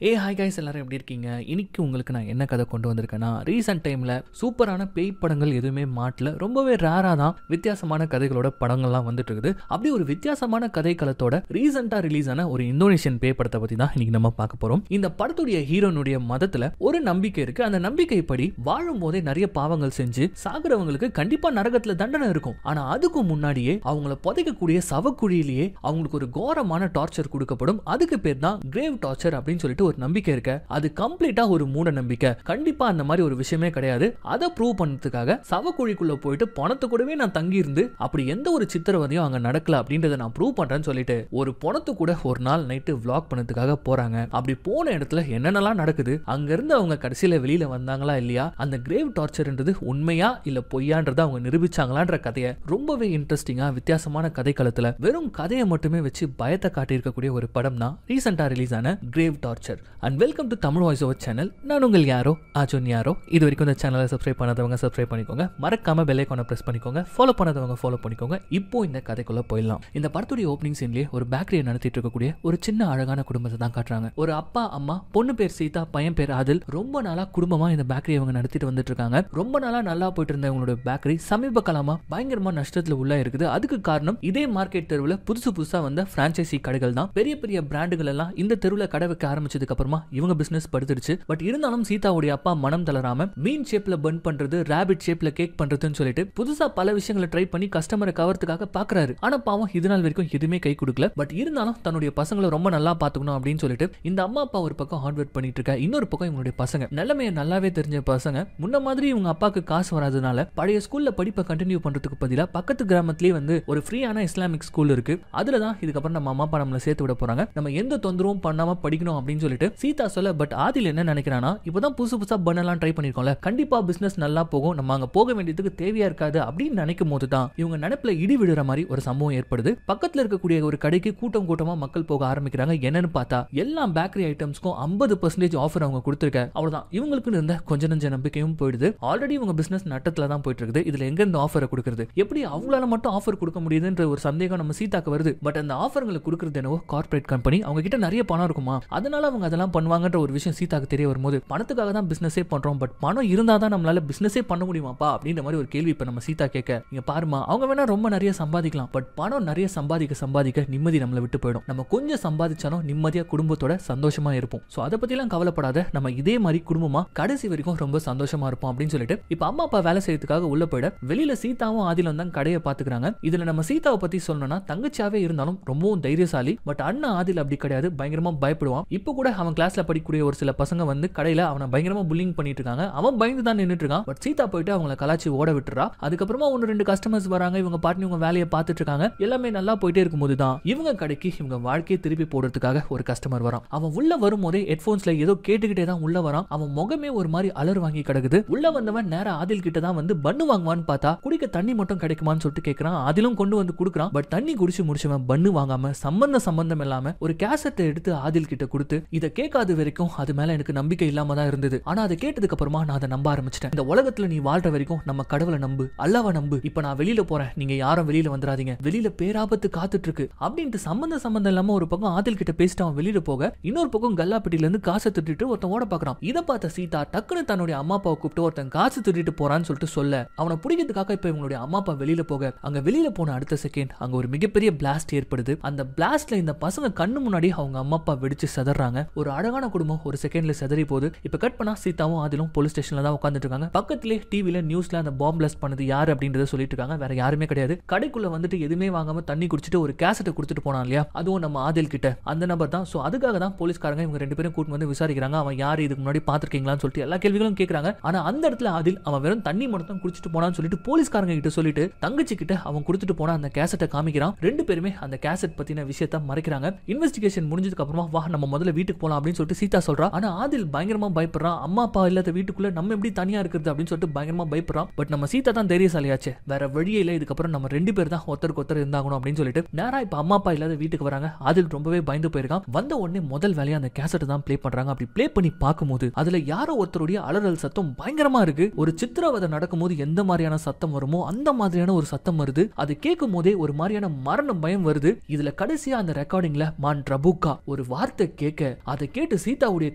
Hi guys, எல்லாரும் எப்படி இருக்கீங்க? இன்னைக்கு உங்களுக்கு நான் என்ன கதை கொண்டு வந்திருக்கேன்னா, ரீசெண்ட் டைமில் சூப்பரான பேய் படங்கள் எதுவுமே மாட்டல, ரொம்பவே ரேராக தான் வித்தியாசமான கதைகளோட படங்கள்லாம் வந்துட்டு இருக்குது. அப்படி ஒரு வித்தியாசமான கதை களத்தோட ரீசெண்டாக ரிலீஸ் ஆன ஒரு இந்தோனேஷியன் பேய் படத்தை பற்றி தான் இன்னைக்கு நம்ம பார்க்க போகிறோம். இந்த படத்துடைய ஹீரோனுடைய மதத்தில் ஒரு நம்பிக்கை இருக்கு. அந்த நம்பிக்கைப்படி வாழும் போதே நிறைய பாவங்கள் செஞ்சு சாகுறவங்களுக்கு கண்டிப்பாக நரகத்தில் தண்டனை இருக்கும். ஆனால் அதுக்கு முன்னாடியே அவங்கள புதைக்கக்கூடிய சவக்குழியிலேயே அவங்களுக்கு ஒரு கோரமான டார்ச்சர் கொடுக்கப்படும். அதுக்கு பேர் தான் கிரேவ் டார்ச்சர் அப்படின்னு சொல்லிட்டு ஒரு நம்பிக்கை இருக்கு. அது கம்ப்ளீட்டா ஒரு மூட நம்பிக்கை. கண்டிப்பா அந்த மாதிரி ஒரு விஷயமே கிடையாது. அதை ப்ரூவ் பண்ணதுக்காக சவக்குழிக்குள்ள போயிட்டு பணத்தை கூடவே நான் தங்கி இருந்து அப்படி எந்த ஒரு சித்திரவதையும் அங்க நடக்கல அப்படின்றத நான் ப்ரூவ் பண்றேன்னு சொல்லிட்டு ஒரு பணத்தை கூட ஒரு நாள் நைட்டு விளாக் பண்ணதுக்காக போறாங்க. அப்படி போன இடத்துல என்னென்னலாம் நடக்குது, அங்க இருந்து அவங்க கடைசியில வெளியில வந்தாங்களா இல்லையா, அந்த கிரேவ் டார்ச்சர்ன்றது உண்மையா இல்ல பொய்யான்றதை அவங்க நிரூபிச்சாங்களான்ற கதையை ரொம்பவே இன்ட்ரெஸ்டிங்கா வித்தியாசமான கதை களத்துல வெறும் கதையை மட்டுமே வச்சு பயத்தை காட்டியிருக்கக்கூடிய ஒரு படம் தான் ரீசெண்டா ரிலீஸ் ஆன grave torture. And welcome to Tamil voice over channel. நான் உங்கள் யாரோ அர்ஜுன் யாரோ. இது வரைக்கும் இந்த சேனலை சப்ஸ்கிரைப் பண்ணாதவங்க சப்ஸ்கிரைப் பண்ணிக்கோங்க, மறக்காம பெல் ஐகானை பிரஸ் பண்ணிக்கோங்க, ஃபாலோ பண்ணாதவங்க ஃபாலோ பண்ணிக்கோங்க. இப்போ இந்த கதைக்குள்ள போயிடலாம். இந்த படத்துடைய ஓப்பனிங் சீன்லயே ஒரு பேக்கரியை நடத்திட்டு இருக்கக்கூடிய ஒரு சின்ன அழகான குடும்பத்தை தான் காட்டுறாங்க. ஒரு அப்பா அம்மா, பொண்ணு பேர் சீதா, பையன் பேர் ஆதில். ரொம்ப நாளா குடும்பமா இந்த பேக்கரியை அவங்க நடத்திட்டு வந்துட்டு இருக்காங்க. ரொம்ப நாளா நல்லா போயிட்டு இருந்த இவங்களோட பேக்கரி சமீப காலமா பயங்கரமா நஷ்டத்துல உள்ள இருக்குது. அதுக்கு காரணம் இதே மார்க்கெட் தெருவில் புதுசு புதுசா வந்த பிரான்சைசி கடைகள் தான். பெரிய பெரிய பிராண்டுகள் எல்லாம் இந்த தெருவில் கடை வைக்க ஆரம்பிச்சதுக்கு அப்புறமா இவங்க பிசினஸ் படுத்துடுச்சு. பட் இருந்தாலும் சீதாவுடைய அப்பா மனம் தளராம மீன் ஷேப்ல பன் பண்றது, ராபிட் ஷேப்ல கேக் பண்றதுன்னு சொல்லிட்டு புதுசா பல விஷயங்களை ட்ரை பண்ணி கஸ்டமரை கவர்றதுக்காக பாக்குறாரு. ஆனா பாவம் இது நாள் வரைக்கும் எதுவுமே கை கொடுக்கல. பட் இருந்தாலும் தன்னுடைய பசங்களை ரொம்ப நல்லா பாத்துக்கணும் அப்படின்னு சொல்லிட்டு இந்த அம்மா அப்பா ஒரு பக்கம் ஹார்ட் ஒர்க் பண்ணிட்டு இருக்க, இன்னொரு பக்கம் இவங்களுடைய பசங்க நிலைமையை நல்லாவே தெரிஞ்ச பசங்க முன்ன மாதிரி இவங்க அப்பாக்கு காசு வராதனால பழைய ஸ்கூல்ல படிப்பை கண்டினியூ பண்றதுக்கு பதிலா பக்கத்து கிராமத்திலேயே வந்து ஒரு ஃப்ரீயான இஸ்லாமிக் ஸ்கூல் இருக்கு. அதுலதான் இதுக்கப்புறம் நம்ம அம்மா அப்பா நம்மளை சேர்த்து விட போறாங்க, நம்ம எந்த தொந்தரவும் பண்ணாம படிக்கணும் அப்படின்னு சொல்லிட்டு சீதா சொல்ல. பட் ஆதில் என்ன நினைக்கிறானா, இப்பதான் புதுசு புதுசா பண்ணலாம் ட்ரை பண்ணிருக்கோம்ல, கண்டிப்பா பிசினஸ் நல்லா போகும், நம்ம அங்க போக வேண்டியதுக்கு தேவையா இருக்காது அப்படின்னு நினைக்கும் போது தான் இவங்க நினைப்புல இடி விடுற மாதிரி ஒரு சம்பவம் ஏற்படுது. பக்கத்துல இருக்கக்கூடிய ஒரு கடைக்கு கூட்டம் கூட்டமா மக்கள் போக ஆரம்பிக்கிறாங்க. என்னன்னு பார்த்தா எல்லா பேக்கரி ஐட்டம்ஸ்க்கும் 50% ஆஃபர் அவங்க கொடுத்திருக்க. அவ்வளவுதான், இவங்களுக்கு இருந்த கொஞ்ச நெஞ்ச நம்பிக்கையும் போயிடுது. ஆல்ரெடி இவங்க பிசினஸ் நட்டத்துல தான் போயிட்டு இருக்குது. இதுல எங்க இந்த ஆஃபரை கொடுக்கிறது, எப்படி அவங்களால மட்டும் ஆஃபர் கொடுக்க முடியுதுன்ற ஒரு சந்தேகம் நம்ம சீதாக்கு வருது. பட் அந்த ஆஃபர்களை கொடுக்கிறது என்னவோ கார்ப்பரேட் கம்பெனி, அவங்க கிட்ட நிறைய பணம் இருக்குமா, அதனால அவங்க அதெல்லாம் பண்ணுவாங்கன்ற ஒரு விஷயம் சீதாக்கு தெரிய வரும்போது பணத்துக்காக தான் பிசினஸே பண்றோம், பட் பணம் இருந்தா தான் நம்மளால பிசினஸே பண்ண முடியுமாப்பா அப்படின்ற மாதிரி ஒரு கேள்வி இப்ப நம்ம சீதா கேட்க, இங்க பாருமா அவங்க வேணா ரொம்ப நிறைய சம்பாதிக்கலாம், பட் பணம் நிறைய சம்பாதிக்க நிம்மதி நம்மளை விட்டு போயிடும். நம்ம கொஞ்சம் சம்பாதிச்சாலும் நிம்மதியா குடும்பத்தோட சந்தோஷமா இருப்போம். சோ அதை பத்தி எல்லாம் கவலைப்படாத, நம்ம இதே மாதிரி குடும்பமா கடைசி வரைக்கும் ரொம்ப சந்தோஷமா இருப்போம் அப்படின்னு சொல்லிட்டு இப்ப அம்மா அப்பா வேலை செய்யறதுக்காக உள்ள போயிட வெளியில சீதாவும் ஆதிலும் தான் கடையை பாத்துக்கிறாங்க. இதுல நம்ம சீதாவை பத்தி சொல்லணும்னா தங்கச்சியாவே இருந்தாலும் ரொம்பவும் தைரியசாலி. பட் அண்ணா ஆதில் அப்படி கிடையாது, பயங்கரமா பயப்படுவான். இப்ப கூட அவன் கிளாஸ்ல படிக்கக்கூடிய ஒரு சில பசங்க வந்து கடையில அவனை பயங்கரமா புல்லிங் பண்ணிட்டு இருக்காங்க. அவன் பயந்து தான் நின்னுட்டு இருக்கான். பட் சீதா போயிட்டு அவங்கள கலாச்சி ஓட விட்டுறா. அதுக்கப்புறமா 1-2 கஸ்டமர்ஸ் வராங்க. இவங்க பாட்டு இவங்க வேலையை பார்த்துட்டு இருக்காங்க. எல்லாமே நல்லா போயிட்டே இருக்கும்போது தான் இவங்க கடைக்கு இவங்க வாழ்க்கையை திருப்பி போடுறதுக்காக ஒரு கஸ்டமர் வரான். அவன் உள்ள வரும்போதே ஹெட்போன்ஸ்ல ஏதோ கேட்டுக்கிட்டே தான் உள்ள வரான். அவன் முகமே ஒரு மாதிரி அலர் வாங்கி கிடக்குது. உள்ள வந்தவன் நேரா ஆதில் கிட்ட தான் வந்து பன்னு வாங்குவான்னு பார்த்தா குடிக்க தண்ணி மட்டும் கிடைக்குமான்னு சொல்லிட்டு கேட்கறான். ஆதிலும் கொண்டு வந்து கொடுக்குறான். பட் தண்ணி குடிச்சு முடிச்சவன் பன்னு வாங்காம சம்பந்தம் இல்லாம ஒரு கேசட்டை எடுத்து ஆதில் கிட்ட கொடுத்து, இதை கேட்காத வரைக்கும் அது மேல எனக்கு நம்பிக்கை இல்லாம தான் இருந்தது, ஆனா அதை கேட்டதுக்கு அப்புறமா நான் அதை நம்ப ஆரம்பிச்சிட்டேன். இந்த உலகத்துல நீ வாழ்ற வரைக்கும் நம்ம கடவுளை நம்பு, அல்லாஹ்வை நம்பு. இப்ப நான் வெளியில போறேன், நீங்க யாரும் வெளியில வந்துடாதீங்க, வெளியில பேராபத்து காத்துட்டு இருக்கு அப்படின்ட்டு சம்பந்தம் இல்லாம ஒரு பக்கம் ஆதில் கிட்ட பேசிட்டு அவன் வெளியில போக, இன்னொரு பக்கம் கல்லாப்பட்டியில இருந்து காசை திருட்டு ஒருத்தன் ஓட பாக்குறான். இதை பார்த்த சீதா டக்குன்னு தன்னுடைய அம்மா அப்பாவை கூப்பிட்டு ஒருத்தன் காசு திருட்டு போறான்னு சொல்லிட்டு சொல்ல, அவனை பிடிக்கிறதுக்காக இப்ப இவங்களுடைய அம்மா அப்பா வெளியில போக, அங்க வெளியில போன அடுத்த செகண்ட் அங்க ஒரு மிகப்பெரிய பிளாஸ்ட் ஏற்படுது. அந்த பிளாஸ்ட்ல இந்த பசங்க கண்ணு முன்னாடி அவங்க அம்மா அப்பா வெடிச்சு சதறாங்க. ஒரு அழகான குடும்பம் ஒரு செகண்ட்ல செதறி போகுது. இப்ப கட் பண்ணா சீதாவும் ஆதிலும் போலீஸ் ஸ்டேஷன்ல தான் உட்கார்ந்துட்டு இருக்காங்க. பக்கத்திலே டிவில நியூஸ்ல அந்த பாம் பிளாஸ்ட் பண்ணது யாரு அப்படின்றத சொல்லிட்டு இருக்காங்க. வேற யாருமே கிடையாது. கடைக்குள்ள வந்துட்டு எதுவுமே வாங்காம தண்ணி குடிச்சிட்டு ஒரு கேசட்டை கொடுத்துட்டு போனான் இல்லையா, அதுவும் நம்ம ஆதில் கிட்ட அந்த நபர் தான். சோ அதுக்காக தான் போலீஸ்காரங்க இவங்க 2 பேரும் கூட்டு வந்து விசாரிக்கிறாங்க. அவன் யாரு, இதுக்கு முன்னாடி பாத்துருக்கீங்களான்னு சொல்லிட்டு எல்லா கேள்விகளும் கேட்கறாங்க. ஆனா அந்த இடத்துல ஆதில் அவன் வெறும் தண்ணி மட்டும் குடிச்சிட்டு போனான்னு சொல்லிட்டு போலீஸ்காரங்க கிட்ட சொல்லிட்டு தங்கச்சி கிட்ட அவன் கொடுத்துட்டு போனா அந்த கேசட்டை காமிக்கிறான். 2 பேருமே அந்த கேசட் பத்தின விஷயத்தை மறைக்கிறாங்க. இன்வெஸ்டிகேஷன் முடிஞ்சதுக்கு அப்புறமா வா நம்ம முதல்ல வீட்டுக்கு போலாம் அப்படின்னு சொல்லிட்டு சீதா சொல்றா. ஆனா ஆதில் பயங்கரமா பயப்படுறான். அம்மா அப்பா இல்லாத வீட்டுக்குள்ள நம்ம எப்படி தனியா இருக்கிறது அப்படின்னு சொல்லிட்டு பயங்கரமா பயப்படுறான். பட் நம்ம சீதா தான் தைரியசாலியாச்சு, வேற வழியே இல்ல, இதுக்கப்புறம் நம்ம 2 பேர் தான் ஒருத்தருக்கு ஒருத்தர் இருந்தாகணும் அப்படின்னு சொல்லிட்டு நேரா இப்ப அம்மா அப்பா இல்லாத வீட்டுக்கு வராங்க. ஆதில் ரொம்பவே பயந்து போயிருக்கான். வந்த உடனே முதல் வேலையா அந்த கேசட் தான் ப்ளே பண்றாங்க. அப்படி ப்ளே பண்ணி பார்க்கும்போது அதுல யாரோ ஒருத்தருடைய அலறல் சத்தம் பயங்கரமா இருக்கு. ஒரு சித்திரவதை நடக்கும்போது எந்த மாதிரியான சத்தம் வருமோ அந்த மாதிரியான ஒரு சத்தம் வருது. அது கேட்கும் போதே ஒரு மாதிரியான மரண பயம் வருது. இதுல கடைசியா அந்த ரெக்கார்டிங்ல மான் ரபுக்கா ஒரு வார்த்தை கேட்க அதை கேட்டு சீதாவுடைய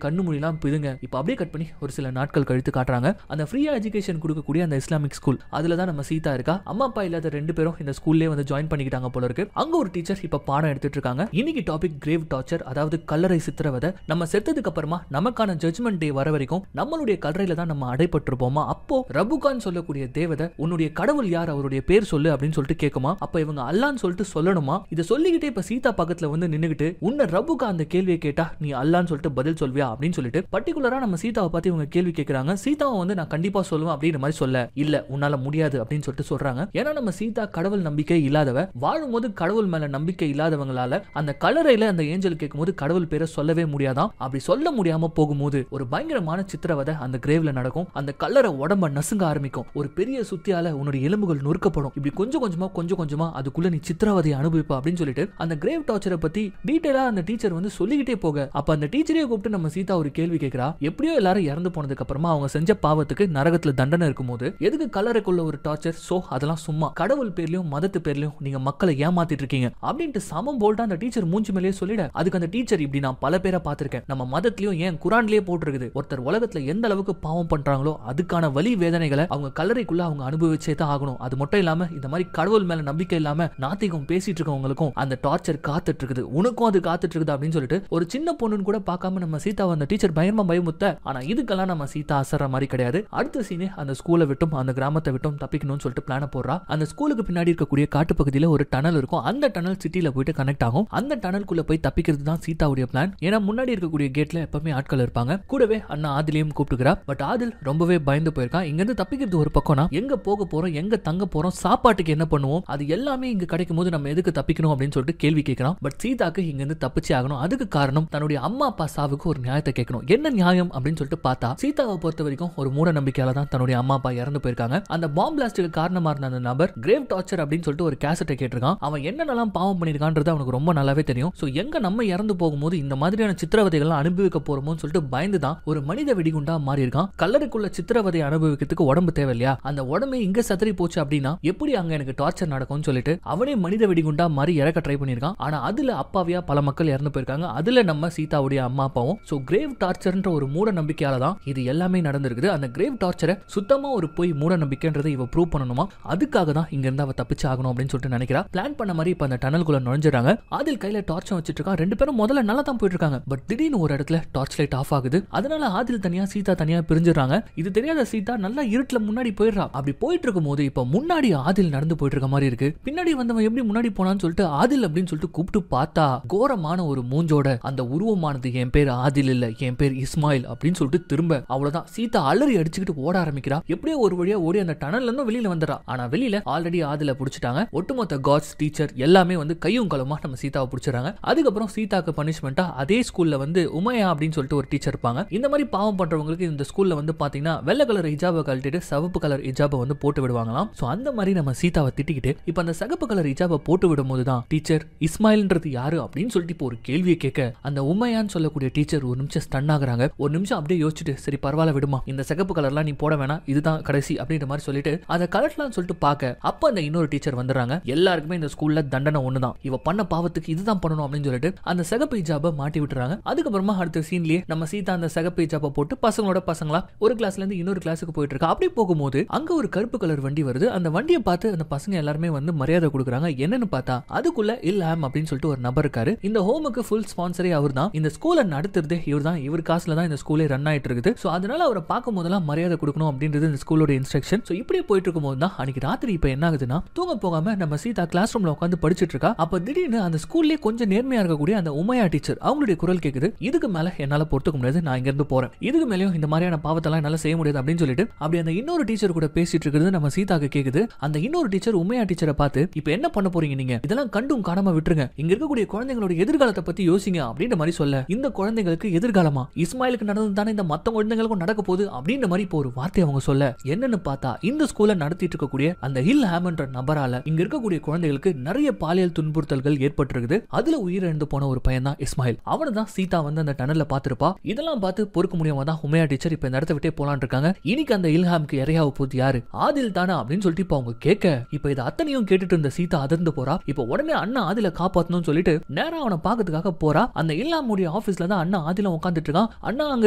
கண்ணு மொழிலாம் பிதுங்க. இப்ப அப்படியே கட் பண்ணி ஒரு சில நாட்கள் கழித்து காட்டுறாங்க. அந்த ஃப்ரீயா எஜுகேஷன் கொடுக்கக்கூடிய அந்த இஸ்லாமிக் ஸ்கூல், அதுல தான் நம்ம சீதா இருக்கா. அம்மா அப்பா இல்லாத 2 பேரும் இந்த ஸ்கூல்லே வந்து ஜாயின் பண்ணிக்கிட்டாங்க போல இருக்கு. அங்க ஒரு டீச்சர் இப்ப பாடம் எடுத்துட்டு இருக்காங்க. இன்னைக்கு டாபிக் கிரேவ் டார்ச்சர், அதாவது கல்லறை சித்திரவதை. நம்ம செத்ததுக்கு அப்புறமா நமக்கான ஜட்ஜ்மெண்ட் டே வர வரைக்கும் நம்மளுடைய கல்லறையில தான் நம்ம அடைப்பட்டிருப்போமா. அப்போ ரபுகான் சொல்லக்கூடிய தேவதை உன்னுடைய கடவுள் யார், அவருடைய பேர் சொல்லு அப்படின்னு சொல்லிட்டு கேட்குமா. அப்ப இவங்க அல்லான்னு சொல்லிட்டு சொல்லணுமா. இதை சொல்லிக்கிட்டே இப்ப சீதா பக்கத்துல வந்து நின்னுகிட்டு உன்னை ரபுகா அந்த கேள்வியை கேட்டா நீ அல்லான்னு சொல்லிட்டு பதில் சொல்வியா அப்படின்னு சொல்லிட்டு பர்டிகுலரா நம்ம சீதாவை பார்த்து இவங்க கேள்வி கேட்கறாங்க. சீதாவை வந்து நான் கண்டிப்பா சொல்லுவேன் அப்படின்ற மாதிரி சொல்ல, இல்ல உன்னால முடியாது அப்படின்னு சொல்லிட்டு சொல்றாங்க. ஏன்னா நம்ம சீதா கடவுள் நம்பிக்கை இல்லாதவ, வாழும்போது கடவுள் மேல நம்பிக்கை இல்லாதவங்களால அந்த கல்லறையில அந்த ஏஞ்சல் கேட்கும்போது கடவுள் பேரை சொல்லவே முடியாதான். அப்படி சொல்ல முடியாம போகும்போது ஒரு பயங்கரமான சித்திரவதை அந்த கிரேவ்ல நடக்கும். அந்த கல்லறை உடம்ப நசுங்க ஆரம்பிக்கும். ஒரு பெரிய சுத்தியால உன்னுடைய எலும்புகள் நொறுக்கப்படும். இப்படி கொஞ்சம் கொஞ்சமா அதுக்குள்ள நீ சித்திரவதையை அனுபவிப்பா அப்படின்னு சொல்லிட்டு அந்த கிரேவ் டார்ச்சரை பத்தி டீடைலா அந்த டீச்சர் வந்து சொல்லிக்கிட்டே போக, அப்ப அந்த டீச்சரையே கூப்பிட்டு நம்ம சீதா ஒரு கேள்வி கேட்கிறா. எப்படியோ எல்லாரும் இறந்து போனதுக்கு அப்புறமா அவங்க செஞ்ச பாவத்துக்கு நரகத்துல தண்டனை இருக்கும்போது எதுக்கு கல்லறைக்குள்ள ஒரு டார்ச்சர்? சோ அதெல்லாம் சும்மா கடவுள் பேர்லயும் மதத்து பேர்லயும் நீங்க மக்களை ஏமாத்திட்டு இருக்கீங்க அப்படின்ட்டு சமம் போல்ட்டா அந்த டீச்சர் மூஞ்சி மேலேயே சொல்லிட, அதுக்கு அந்த டீச்சர் இப்படி நான் பல பேரை பார்த்திருக்கேன், நம்ம மதத்திலயும் ஏன் குரான்லயே போட்டிருக்குது, ஒருத்தர் உலகத்துல எந்த அளவுக்கு பாவம் பண்றாங்களோ அதுக்கான வலி வேதனைகளை அவங்க கல்லறைக்குள்ள அவங்க அனுபவிச்சே தான் ஆகணும். அது மட்டும் இல்லாம இந்த மாதிரி கடவுள் மேல நம்பிக்கை இல்லாம நாத்திகம் பேசிட்டு இருக்கவங்களுக்கும் அந்த டார்ச்சர் காத்துட்டு இருக்குது, உனக்கும் அது காத்துட்டு இருக்குது அப்படின்னு சொல்லிட்டு ஒரு சின்ன பொண்ணுன்னு கூட பார்க்காம நம்ம சீதா அந்த டீச்சர் பயமா பயமுத்த. ஆனா இதுக்கெல்லாம் நம்ம சீதா அசற மாதிரி கிடையாது. அடுத்த சீனே அந்த ஸ்கூலை விட்டும் அந்த கிராமத்தை விட்டும் தப்பிக்கணும்னு சொல்லிட்டு பிளான போடுறா. அந்த ஸ்கூலுக்கு பின்னாடி இருக்கக்கூடிய காட்டு பகுதியில ஒரு டனல் இருக்கும். அந்த டனல் சிட்டில போயிட்டு கனெக்ட் ஆகும். அந்த டனலுக்குள்ள போய் தப்பிக்கிறது தான் சீதாவுடைய பிளான். ஏன்னா முன்னாடி இருக்கக்கூடிய கேட்ல எப்பவுமே ஆட்கள் இருப்பாங்க. கூடவே அண்ணா ஆதிலையும் கூப்பிட்டுக்கிறா. பட் ஆதில் ரொம்பவே பயந்து போயிருக்கான். இங்க இருந்து தப்பிக்கிறது ஒரு பக்கம்னா எங்க போக போறோம், எங்க தங்க போறோம், சாப்பாட்டுக்கு என்ன பண்ணுவோம், அது எல்லாமே இங்க கிடைக்கும் போது நம்ம எதுக்கு தப்பிக்கணும் அப்படின்னு சொல்லிட்டு கேள்வி கேட்கறான். பட் சீதாக்கு இங்க இருந்து தப்பிச்சு ஆகணும். அதுக்கு காரணம் தன்னுடைய அம்மா அப்பா சாவுக்கு ஒரு நியாயத்தை கேட்கணும். என்ன நியாயம் அப்படின்னு சொல்லிட்டு பார்த்தா சீதாவை பொறுத்த வரைக்கும் ஒரு மூட நம்பிக்கையால தான் தன்னுடைய அம்மா அப்பா இறந்து போயிருக்காங்க. அந்த பாம் பிளாஸ்டுக்கு காரணமா இருந்த அந்த நபர் கிரேவ் டார்ச்சர் அப்படின்னு சொல்லிட்டு ஒரு கேசட்டை கேட்டிருக்கான். அவன் என்னென்னலாம் பாவம் பண்ணிருக்கான்றது அவனுக்கு ரொம்ப நல்லாவே தெரியும். சோ எங்க நம்ம இறந்து போகும்போது இந்த மாதிரியான சித்திரவதைகள் அனுபவிக்க போறோமோன்னு சொல்லிட்டு பயந்து தான் ஒரு மனித வெடிகுண்டா மாறி இருக்கான். கல்லறைக்குள்ள சித்திரவதை அனுபவிக்கிறதுக்கு உடம்பு தேவை இல்லையா, அந்த உடம்பே இங்க சதறி போச்சு அப்படின்னா எப்படி அங்க எனக்கு டார்ச்சர் நடக்கும்னு சொல்லிட்டு அவனே மனித வெடிகுண்டா மாறி இறக்க ட்ரை பண்ணிருக்கான். ஆனா அதுல அப்பாவியா பல மக்கள் இறந்து போயிருக்காங்க. அதுல நம்ம சீதாவுடைய அம்மா அப்பாவும். சோ கிரேவ் டார்ச்சர்ன்ற ஒரு மூட நம்பிக்கையால தான் இது எல்லாமே நடந்திருக்குது. அந்த கிரேவ் டார்ச்சரை சுத்தமா ஒரு போய் மூட நம்பிக்கைன்றதை இவ ப்ரூவ் பண்ணணுமா, அதுக்காக தான் இங்க இருந்து அவ தப்பிச்சு ஆகணும் அப்படின்னு சொல்லிட்டு நினைக்கிறா. பிளான் பண்ண மாதிரி இப்ப அந்த டனலுக்குள்ள நுழைஞ்சிடறாங்க. ஆதில் கையில டார்ச் வச்சிட்டு இருக்கான். 2 பேரும் முதல்ல நல்லா தான் போயிட்டு இருக்காங்க. பட் திடீர்னு ஒரு இடத்துல டார்ச் லைட் ஆஃப் ஆகுது. அதனால ஆதில் தனியா சீதா தனியா பிரிஞ்சிடறாங்க. இது தெரியாத சீதா நல்லா இருட்டுல முன்னாடி போயிடுறா. அப்படி போயிட்டு இருக்கும் போது இப்ப முன்னாடி ஆதில் நடந்து போயிட்டு இருக்க மாதிரி இருக்கு. பின்னாடி வந்தவன் எப்படி முன்னாடி போனான்னு சொல்லிட்டு ஆதில் அப்படின்னு சொல்லிட்டு கூப்பிட்டு பார்த்தா கோரமான ஒரு மூஞ்சோட அந்த உருவமானது என் பேர் ஆதில் இல்ல, என் பேர் இஸ்மாயில் அப்படின்னு சொல்லிட்டு திரும்ப அவ்வளவுதான் சீதா அலறி அடிச்சுக்கிட்டு ஓட ஆரம்பிக்கிறா. எப்படியோ ஒரு வழியா ஓடி அந்த டனல்ல இருந்து வெளியில வந்துடுறா. ஆனா வெளியில ஆல்ரெடி ஆதில புடிச்சிட்டாங்க. ஒட்டுமொத்த காட்ஸ் டீச்சர் எல்லாமே வந்து கையும் களமா நம்ம சீதாவை புடிச்சறாங்க. அதுக்கப்புறம் சீதாக்கு பனிஷ்மெண்டா அதே ஸ்கூல்ல வந்து உமையா அப்படின்னு சொல்லிட்டு ஒரு டீச்சர் இருப்பாங்க. இந்த மாதிரி பாவம் பண்றவங்களுக்கு இந்த ஸ்கூல்ல வந்து பாத்தீங்கன்னா வெள்ளை கலர் ஹிஜாபை கழட்டிட்டு சிவப்பு கலர் ஹிஜாபை வந்து போட்டு விடுவாங்களாம். சோ அந்த மாதிரி நம்ம சீதாவை திட்டிக்கிட்டு இப்ப அந்த சிவப்பு கலர் ஹிஜாபை போட்டு விடும் போதுதான் டீச்சர் இஸ்மாயில்ன்றது யாரு அப்படின்னு சொல்லிட்டு இப்போ ஒரு கேள்வியை கேட்க அந்த உமையான்னு சொல்லக்கூடிய டீச்சர் ஒரு நிமிஷம் ஸ்டன் ஆகுறாங்க. ஒரு நிமிஷம் அப்படியே யோசிச்சுட்டு சரி பரவாயில்ல விடுமா, இந்த சிகப்பு கலர்லாம் நீ போட வேணாம், இதுதான் கடைசி அப்படின்ற மாதிரி சொல்லிட்டு அதை கலட்டலாம்னு சொல்லிட்டு பார்க்க அப்ப அந்த இன்னொரு டீச்சர் வந்துடுறாங்க. எல்லாருக்குமே இந்த ஸ்கூல்ல தண்டனை ஒண்ணுதான், இவ பண்ண பாவத்துக்கு இதுதான் பண்ணணும் அப்படின்னு சொல்லிட்டு அந்த சிகப்பு ஹிஜாபை மாட்டி விட்டுறாங்க. அதுக்கப்புறமா அடுத்த சீன்லயே நம்ம சீதா அந்த சிகப்பு ஹிஜாபை போட்டு பசங்களோட பசங்களா ஒரு கிளாஸ்ல இருந்து இன்னொரு கிளாஸுக்கு போயிட்டு இருக்கா. அப்படி போகும்போது அங்க ஒரு கருப்பு கலர் வண்டி வருது. அந்த வண்டியை பார்த்து அந்த பசங்க எல்லாருமே வந்து மரியாதை கொடுக்குறாங்க. என்னன்னு பார்த்தா அதுக்குள்ள இல்ஹாம் அப்படின்னு சொல்லிட்டு ஒரு நபர் இருக்காரு. இந்த ஹோமுக்கு ஃபுல் ஸ்பான்சரே அவர் தான். இந்த ஸ்கூலை நடத்துறதே இவர் தான். இவர் காசுல தான் இந்த ஸ்கூலே ரன் ஆயிட்டு இருக்குது. சோ அதனால அவரை பார்க்கும் போதெல்லாம் மரியாதை கொடுக்கணும் அப்படின்றது இந்த ஸ்கூலோட இன்ஸ்ட்ரக்ஷன். சோ இப்படியே போயிட்டு இருக்கும்போது தான் அன்னைக்கு ராத்திரி இப்ப என்ன ஆகுதுன்னா தூங்க போகாம நம்ம சீதா கிளாஸ் ரூம்ல உட்காந்து படிச்சிட்டு இருக்கா. அப்ப திடீர்னு அந்த ஸ்கூல்லே கொஞ்சம் நேர்மையா இருக்கக்கூடிய அந்த உமையா டீச்சர் அவங்களுடைய குரல் கேக்குது. இதுக்கு மேல என்னால பொறுத்துக்க முடியாது, நான் இங்க இருந்து போறேன், இதுக்கு மேலயும் இந்த மாதிரியான பாவத்தெல்லாம் என்னால செய்ய முடியாது அப்படின்னு சொல்லிட்டு அப்படி அந்த இன்னொரு டீச்சர் கூட பேசிட்டு இருக்கிறது நம்ம சீதாக்கு கேக்குது. அந்த இன்னொரு டீச்சர் உமையா டீச்சரை பார்த்து இப்ப என்ன பண்ண போறீங்க நீங்க, இதெல்லாம் கண்டும் காணாம விட்டுருங்க, இங்க இருக்கக்கூடிய குழந்தைகளோட எதிர்காலத்தை பத்தி யோசிங்க அப்படின்ற மாதிரி சொல்ல இந்த குழந்தைகளுக்கு எதிர்காலமா இஸ்மாயிலுக்கு நடந்தது தானே இந்த மத்த குழந்தைகளுக்கும் நடக்க போகுது அப்படின்ற மாதிரி இப்போ ஒரு வார்த்தை அவங்க சொல்ல என்னன்னு பார்த்தா இந்த ஸ்கூல்ல நடத்திட்டு இருக்கக்கூடிய அந்த இல்ஹாம்ன்ற நபரால இங்க இருக்கக்கூடிய குழந்தைகளுக்கு நிறைய பாலியல் துன்புறுத்தல்கள் ஏற்பட்டிருக்குது. அதுல உயிரிழந்து போன ஒரு பையன் தான் இஸ்மாயில். அவனை தான் சீதா வந்து அந்த டனல்ல பாத்துருப்பா. இதெல்லாம் பார்த்து பொறுக்க முடியாம தான் உமையா டீச்சர் இப்ப இந்த இடத்த விட்டே போலான் இருக்காங்க. இன்னைக்கு அந்த இல்ஹாம்க்கு இறையாவ போது யாரு, ஆதில் தானா அப்படின்னு சொல்லிட்டு இப்ப அவங்க கேட்க இப்ப இதை அத்தனையும் கேட்டுட்டு இருந்த சீதா அதிர்ந்து போறா. இப்ப உடனே அண்ணா ஆதில காப்பாத்தணும்னு சொல்லிட்டு நேரா அவனை பாக்கிறதுக்காக போறா. அந்த இல்ஹாமுடைய இருக்கக்கூடிய ஆபீஸ்ல தான் அண்ணா ஆதிலம் உட்கார்ந்துட்டு இருக்கான். அண்ணா அங்க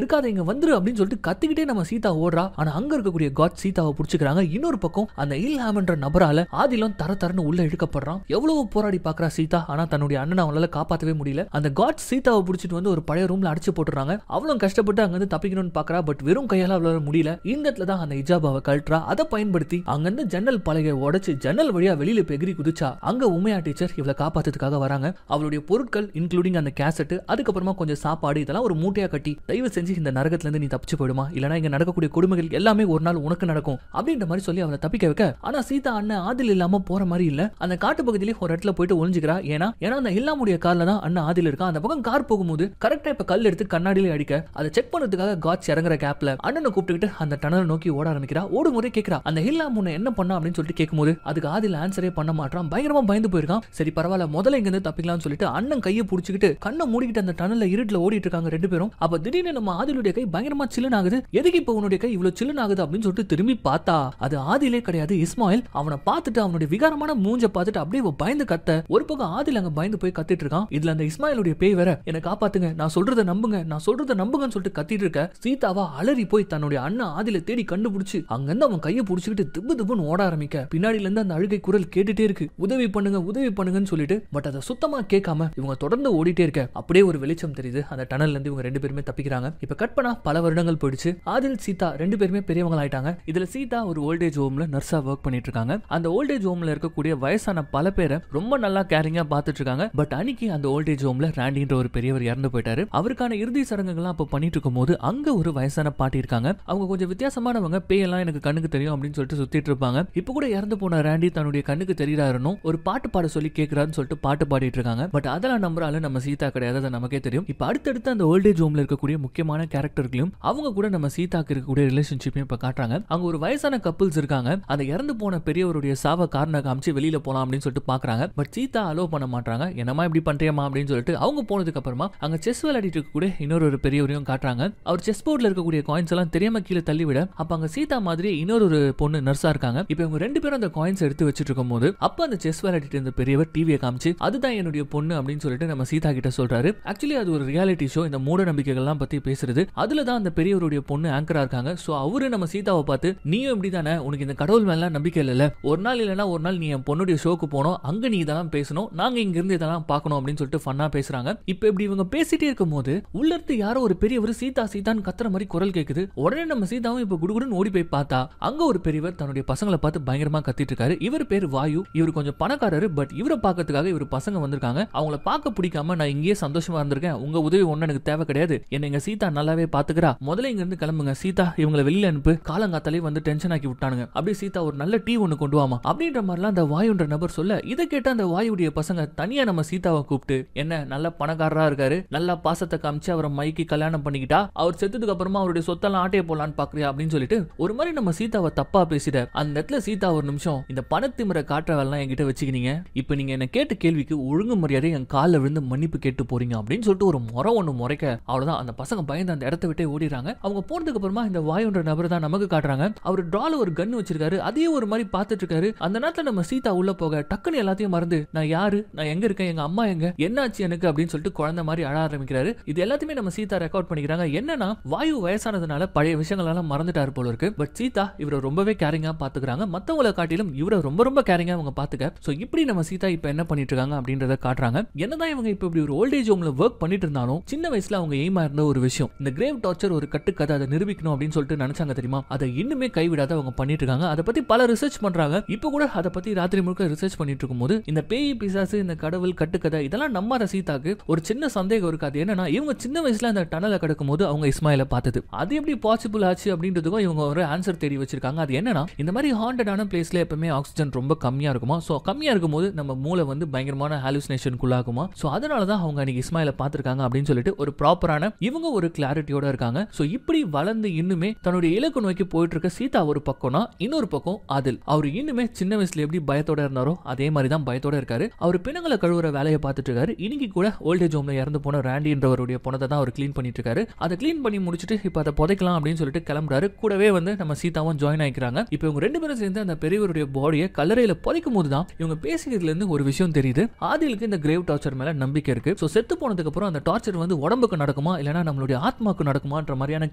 இருக்காத, இங்க வந்துரு அப்படின்னு சொல்லிட்டு கத்திக்கிட்டே நம்ம சீதா ஓடுறா. ஆனா அங்க இருக்கக்கூடிய காட் சீதாவை புடிச்சுக்கிறாங்க. இன்னொரு பக்கம் அந்த இல்ஹாம்ன்ற நபரால ஆதிலம் தரன்னு உள்ள இழுக்கப்படுறான். எவ்வளவு போராடி பாக்குறா சீதா, ஆனா தன்னுடைய அண்ணனை அவளால காப்பாற்றவே முடியல. அந்த காட் சீதாவை புடிச்சிட்டு வந்து ஒரு பழைய ரூம்ல அடிச்சு போட்டுறாங்க. அவளும் கஷ்டப்பட்டு அங்க இருந்து தப்பிக்கணும்னு பாக்குறா. பட் வெறும் கையால அவளால முடியல. இந்த இடத்துல தான் அந்த ஹிஜாபாவை கழற்றா. அதை பயன்படுத்தி அங்க இருந்து ஜன்னல் பலகையை உடைச்சு ஜன்னல் வழியா வெளியில எகிரி குதிச்சா. அங்க உமையா டீச்சர் இவளை காப்பாத்துறதுக்காக வராங்க. அவளுடைய பொருட்கள் இன்க்ளூடிங் அந்த கேசட், அதுக்கப்புறமா கொஞ்சம் சாப்பாடு, இதெல்லாம் ஒரு மூட்டையா கட்டி தயவு செஞ்சு இந்த நரகத்துல இருந்து நீ தப்பிச்சு போயிடுமா, இல்லனா இங்க நடக்கக்கூடிய கொடுமைகள் எல்லாமே ஒரு நாள் உனக்கு நடக்கும் அப்படின்ற மாதிரி சொல்லி அவளை தப்பிக்க வைக்க. ஆனா சீதா அண்ணன் ஆதில் இல்லாம போற மாதிரி இல்ல. அந்த காட்டு பகுதியிலே ஒரு இடத்துல போயிட்டு ஒளிஞ்சுக்கிறா. ஏன்னா அந்த இல்லாமுடைய கார்ல தான் அண்ணன் ஆதில் இருக்கா. அந்த பக்கம் கார் போகும்போது கரெக்டா இப்ப கல் எடுத்து கண்ணாடியில அடிக்க அதை செக் பண்றதுக்காக காட்ஸ் இறங்குற கேப்ல அண்ணனை கூப்பிட்டுக்கிட்டு அந்த டனலை நோக்கி ஓட ஆரம்பிக்கிறா. ஓடும் போதே கேட்கிறா, அந்த இல்லாம் உன்னை என்ன பண்ணா அப்படின்னு சொல்லிட்டு கேட்கும்போது அதுக்கு ஆதில் ஆன்சரே பண்ண மாட்டான். பயங்கரமா பயந்து போயிருக்கான். சரி பரவாயில்ல, முதல்ல இங்க இருந்து தப்பிக்கலாம்னு சொல்லிட்டு அண்ணன் கையை புடிச்சுக்கிட்டு கண்ணை மூடிக்கிட்டு அந்த டனல்ல இருட்டுல ஓடிட்டு இருக்காங்க ரெண்டு பேரும். அப்ப திடீர்னு நம்ம ஆதிலுடைய கை பயங்கரமா சில்லுன்னு ஆகுது. எதுக்கு இப்ப உன்னுடைய கை இவ்வளவு சில்லுன்னு ஆகுது அப்படின்னு சொல்லிட்டு திரும்பி பார்த்தா அது ஆதிலே கிடையாது, இஸ்மாயில். அவனை பார்த்துட்டு அவனுடைய விகாரமான மூஞ்ச பார்த்துட்டு அப்படியே பயந்து கத்த. ஒரு பக்கம் ஆதில் அங்க பயந்து போய் கத்திட்டு இருக்கான். இதுல அந்த இஸ்மாயிலுடைய பேய் வேற என்ன காப்பாத்துங்க, நான் சொல்றத நம்புங்க, நான் சொல்றத நம்புங்கன்னு சொல்லிட்டு கத்திட்டு இருக்க. சீதாவா அலறி போய் தன்னுடைய அண்ணன் ஆதில தேடி கண்டுபிடிச்சு அங்கிருந்து அவன் கையை புடிச்சுக்கிட்டு திப்புன்னு ஓட ஆரம்பிக்க. பின்னாடில இருந்து அந்த அழுகை குரல் கேட்டுட்டே இருக்கு, உதவி பண்ணுங்க உதவி பண்ணுங்கன்னு சொல்லிட்டு. பட் அதை சுத்தமா கேட்காம இவங்க தொடர்ந்து ஓடிட்டே இருக்க. அப்படியே ஒரு வெளிச்சம் தெரியுது. அந்த டனல்ல இருந்து இவங்க ரெண்டு பேருமே தப்பிக்கிறாங்க. இப்ப கட் பண்ணா பல வருடங்கள் போயிடுச்சு. ஆதில் சீதா ரெண்டு பேருமே பெரியவங்க ஆயிட்டாங்க. இதுல சீதா ஒரு ஓல்டேஜ் ஹோம்ல நர்ஸா ஒர்க் பண்ணிட்டு இருக்காங்க. அந்த ஓல்டேஜ் ஹோம்ல இருக்கக்கூடிய வயசான பல பேரை ரொம்ப நல்லா கேரிங்கா பாத்துட்டு இருக்காங்க. பட் அன்னைக்கு அந்த ஓல்டேஜ் ஹோம்ல ராண்டின்ற ஒரு பெரியவர் இறந்து போயிட்டாரு. அவருக்கான இறுதி சடங்குகள்லாம் அப்ப பண்ணிட்டு இருக்கும் போது அங்க ஒரு வயசான பாட்டி இருக்காங்க. அவங்க கொஞ்சம் வித்தியாசமானவங்க, பேயெல்லாம் எனக்கு கண்ணுக்கு தெரியும் அப்படின்னு சொல்லிட்டு சுத்திட்டு இருப்பாங்க. இப்ப கூட இறந்து போன ராண்டி தன்னுடைய கண்ணுக்கு தெரியறாருன்னு ஒரு பாட்டு பாட சொல்லி கேட்கிறாருன்னு சொல்லிட்டு பாட்டு பாடிட்டு இருக்காங்க. பட் அதெல்லாம் நம்புறால நம்ம சீதா கிடையாது, அது நமக்கே தெரியும். இப்ப அடுத்தடுத்து அந்த ஓல்டேஜ் ஹோம்ல இருக்கக்கூடிய முக்கியமான கேரக்டர்களையும் அவங்க கூட நம்ம சீதாக்கு இருக்கக்கூடிய ரிலேஷன்ஷிப்பையும் இப்ப காட்டுறாங்க. அங்க ஒரு வயசான கப்பிள்ஸ் இருக்காங்க. அந்த இறந்து போன பெரியவருடைய சாவ காரணம் காமிச்சு வெளியில போலாம் அப்படின்னு சொல்லிட்டு பாக்குறாங்க. பட் சீதா அலோ பண்ண மாட்டாங்க. என்னமா இப்படி பண்றியமா அப்படின்னு சொல்லிட்டு அவங்க போனதுக்கு அப்புறமா அங்க செஸ் விளையாடிட்டு இருக்கக்கூடிய இன்னொரு பெரியவரையும் காட்டுறாங்க. அவர் செஸ் போர்ட்ல இருக்கக்கூடிய காயின்ஸ் எல்லாம் தெரியாம கீழே தள்ளி விட அப்ப அங்க சீதா மாதிரி இன்னொரு பொண்ணு நர்ஸா இருக்காங்க. இப்ப இவங்க ரெண்டு பேரும் அந்த காயின்ஸ் எடுத்து வச்சிட்டு இருக்கும் போது அப்ப அந்த செஸ் விளையாடிட்டு இருந்த பெரியவர் டிவியை காமிச்சு அதுதான் என்னுடைய பொண்ணு அப்படின்னு சொல்லிட்டு நம்ம சீதா கிட்ட சொல்றாரு. ஆக்சுவலி அது ஒரு ரியாலிட்டி ஷோ, இந்த மூட நம்பிக்கைகள்லாம் பத்தி பேசுறது. அதுலதான் அந்த பெரியவருடைய பொண்ணு ஆங்கரா இருக்காங்க. சோ அவரு நம்ம சீதாவை பார்த்து, நீயும் இப்படிதானே, உனக்கு இந்த கடவுள் மேல நம்பிக்கை இல்ல, ஒரு நாள் இல்லனா ஒரு நாள் நீ என் பொண்ணுடைய ஷோக்கு போனோம், அங்க நீ இதெல்லாம் பேசணும், நாங்க இங்க இருந்து இதெல்லாம் பார்க்கணும் அப்படின்னு சொல்லிட்டு ஃபன்னா பேசுறாங்க. இப்ப இப்படி இவங்க பேசிட்டே இருக்கும் போது உள்ள இருந்து யாரோ ஒரு பெரியவர் சீதா சீதான்னு கத்துற மாதிரி குரல் கேக்குது. உடனே நம்ம சீதாவும் இப்ப குடுகுடுன்னு ஓடி போய் பார்த்தா அங்க ஒரு பெரியவர் தன்னுடைய பசங்களை பார்த்து பயங்கரமா கத்திட்டு இருக்காரு. இவர் பேர் வாயு. இவர் கொஞ்சம் பணக்காரரு. பட் இவரை பார்க்கறதுக்காக இவர் பசங்க வந்திருக்காங்க. அவங்கள பார்க்க பிடிக்காம நான் இங்கேயே சந்தோஷமா இருந்திருக்கேன், உங்க உதவி ஒண்ணு எனக்கு தேவை கிடையாது, என்ன எங்க சீதா நல்லாவே பாத்துக்கிறா, முதல்ல இங்க இருந்து கிளம்புங்க, சீதா இவங்களை வெளியில அனுப்பு, காலங்காத்தாலே வந்து டென்ஷன் ஆக்கி விட்டானுங்க, அப்படியே சீதா ஒரு நல்ல டீ ஒண்ணு கொண்டு வாமா அப்படின்ற மாதிரிலாம் அந்த வாயுன்ற நபர் சொல்ல, இதை கேட்ட அந்த வாயுடைய பசங்க தனியா நம்ம சீதாவை கூப்பிட்டு, என்ன நல்ல பணக்காரரா இருக்காரு, நல்லா பாசத்தை காமிச்சு அவரை மைக்கி கல்யாணம் பண்ணிக்கிட்டா அவர் செத்ததுக்கு அப்புறமா அவருடைய சொத்தெல்லாம் ஆட்டைய போலான்னு பாக்குறியா அப்படின்னு சொல்லிட்டு ஒரு மாதிரி நம்ம சீதாவை தப்பா பேசிட. அந்த இடத்துல சீதா ஒரு நிமிஷம், இந்த பணத்திமிர காட்டுறவெல்லாம் என்கிட்ட வச்சுக்கினீங்க, இப்ப நீங்க என்ன கேட்ட கேள்விக்கு ஒழுங்கு மரியாதை என் காலில் விழுந்து மன்னிப்பு கேட்டு போறீங்க அப்படின்னு சொல்லிட்டு ஒரு முறை ஒண்ணு முறைக்க, அவ்வளவுதான் அந்த பசங்க பயந்து அந்த இடத்த விட்டே ஓடிடுறாங்க. அவங்க போனதுக்கு அப்புறமா இந்த வாயுன்ற நபர் தான் நமக்கு காட்டுறாங்க. அவர் ட்ரால ஒரு கன் வச்சிருக்காரு. அதே ஒரு மாதிரி பார்த்துட்டு இருக்காரு. அந்த நேரத்துல நம்ம சீதா உள்ள போக டக்குன்னு எல்லாத்தையும் மறந்து, நான் யாரு, நான் எங்க இருக்கேன், எங்க அம்மா எங்க, என்னாச்சு எனக்கு அப்படின்னு சொல்லிட்டு குழந்தை மாதிரி அழ ஆரம்பிக்கிறாரு. இது எல்லாத்தையுமே நம்ம சீதா ரெக்கார்ட் பண்ணிக்கிறாங்க. என்னன்னா வாயு வயசானதுனால பழைய விஷயங்கள் எல்லாம் மறந்துட்டாரு போல இருக்கு. பட் சீதா இவரை ரொம்பவே கேரிங்கா பாத்துக்கிறாங்க. மத்தவங்களை காட்டிலும் இவரை ரொம்ப கேரிங்கா அவங்க பாத்துக்க. சோ இப்படி நம்ம சீதா இப்ப என்ன பண்ணிட்டு இருக்காங்க அப்படின்றத காட்டுறாங்க. என்னதான் இவங்க இப்ப இப்படி ஒரு ஓல்டேஜ் ஹோம்ல ஒர்க் பண்ணிட்டு இருந்தாலும் சின்ன வயசுல அவங்க எய்மா இருந்த ஒரு விஷயம், இந்த கிரேவ் டார்ச்சர் ஒரு கட்டுக்கதை, அதை நிரூபிக்கணும் அப்படின்னு சொல்லிட்டு நினைச்சாங்க தெரியுமா, அதை இன்னுமே கைவிடாத அவங்க பண்ணிட்டு இருக்காங்க. அதை பத்தி பல ரிசர்ச் பண்றாங்க. இப்ப கூட அதை பத்தி ராத்திரி முழுக்க ரிசர்ச் பண்ணிட்டு இருக்கும்போது இந்த பேய் பிசாசு, இந்த கடவுள் கட்டுக்கதை இதெல்லாம் நம்ம சீதாக்கு ஒரு சின்ன சந்தேகம் இருக்காது. என்னன்னா இவங்க சின்ன வயசுல அந்த டனலை கடக்கும் போது அவங்க இஸ்மாயில பார்த்தது, அது எப்படி பாசிபிள் ஆச்சு அப்படின்றதுக்கும் இவங்க ஒரு ஆன்சர் தேடி வச்சிருக்காங்க. அது என்னன்னா, இந்த மாதிரி ஹாண்டடான பிளேஸ்ல எப்பவுமே ஆக்சிஜன் ரொம்ப கம்மியா இருக்குமா, சோ கம்மியா இருக்கும்போது நம்ம மூளை வந்து பயங்கரமான ஹாலுசினேஷனுக்குள்ளாகுமா, சோ அதனாலதான் அவங்க அன்னைக்கு இஸ்மாயில பார்த்திருக்காங்க அப்படின்னு சொல்லிட்டு ஒரு ப்ராப்பரான இவங்க ஒரு கிளாரிட்டியோட இருக்காங்க. சோ இப்படி வளர்ந்து இன்னுமே தன்னுடைய இலக்கு நோக்கி போயிட்டு இருக்க சீதா ஒரு பக்கம்னா, இன்னொரு பக்கம் ஆதில். அவர் இன்னுமே சின்ன வயசுல எப்படி பயத்தோட இருந்தாரோ அதே மாதிரி தான் பயத்தோட இருக்காரு. அவர் பிணங்களை கழுவுற வேலையை பார்த்துட்டு இருக்காரு. இன்னைக்கு கூட ஓல்டேஜ் ஹோம்ல இறந்து போன ராண்டி என்றவருடைய பணத்தை தான் அவர் கிளீன் பண்ணிட்டு இருக்காரு. அதை கிளீன் பண்ணி முடிச்சுட்டு இப்ப அதை புதைக்கலாம் அப்படின்னு சொல்லிட்டு கிளம்புறாரு. கூடவே வந்து நம்ம சீதாவும் ஜாயின் ஆயிக்கிறாங்க. இப்போ இவங்க ரெண்டு பேரும் சேர்ந்து அந்த பெரியவருடைய பாடியை கல்லறையில புதைக்கும் போது தான் இவங்க பேசிக்கிறதுல இருந்து ஒரு விஷயம் தெரியுது. ஆதிலுக்கு இந்த கிரேவ் டார்ச்சர் மேல நம்பிக்கை இருக்கு. சோ செத்து போனதுக்கு அப்புறம் அதுக்கப்புறம் அந்த டார்ச்சர் வந்து உடம்புக்கு நடக்குமா இல்லனா நம்மளுடைய ஆத்மாக்கு நடக்குமான்ற மாதிரியான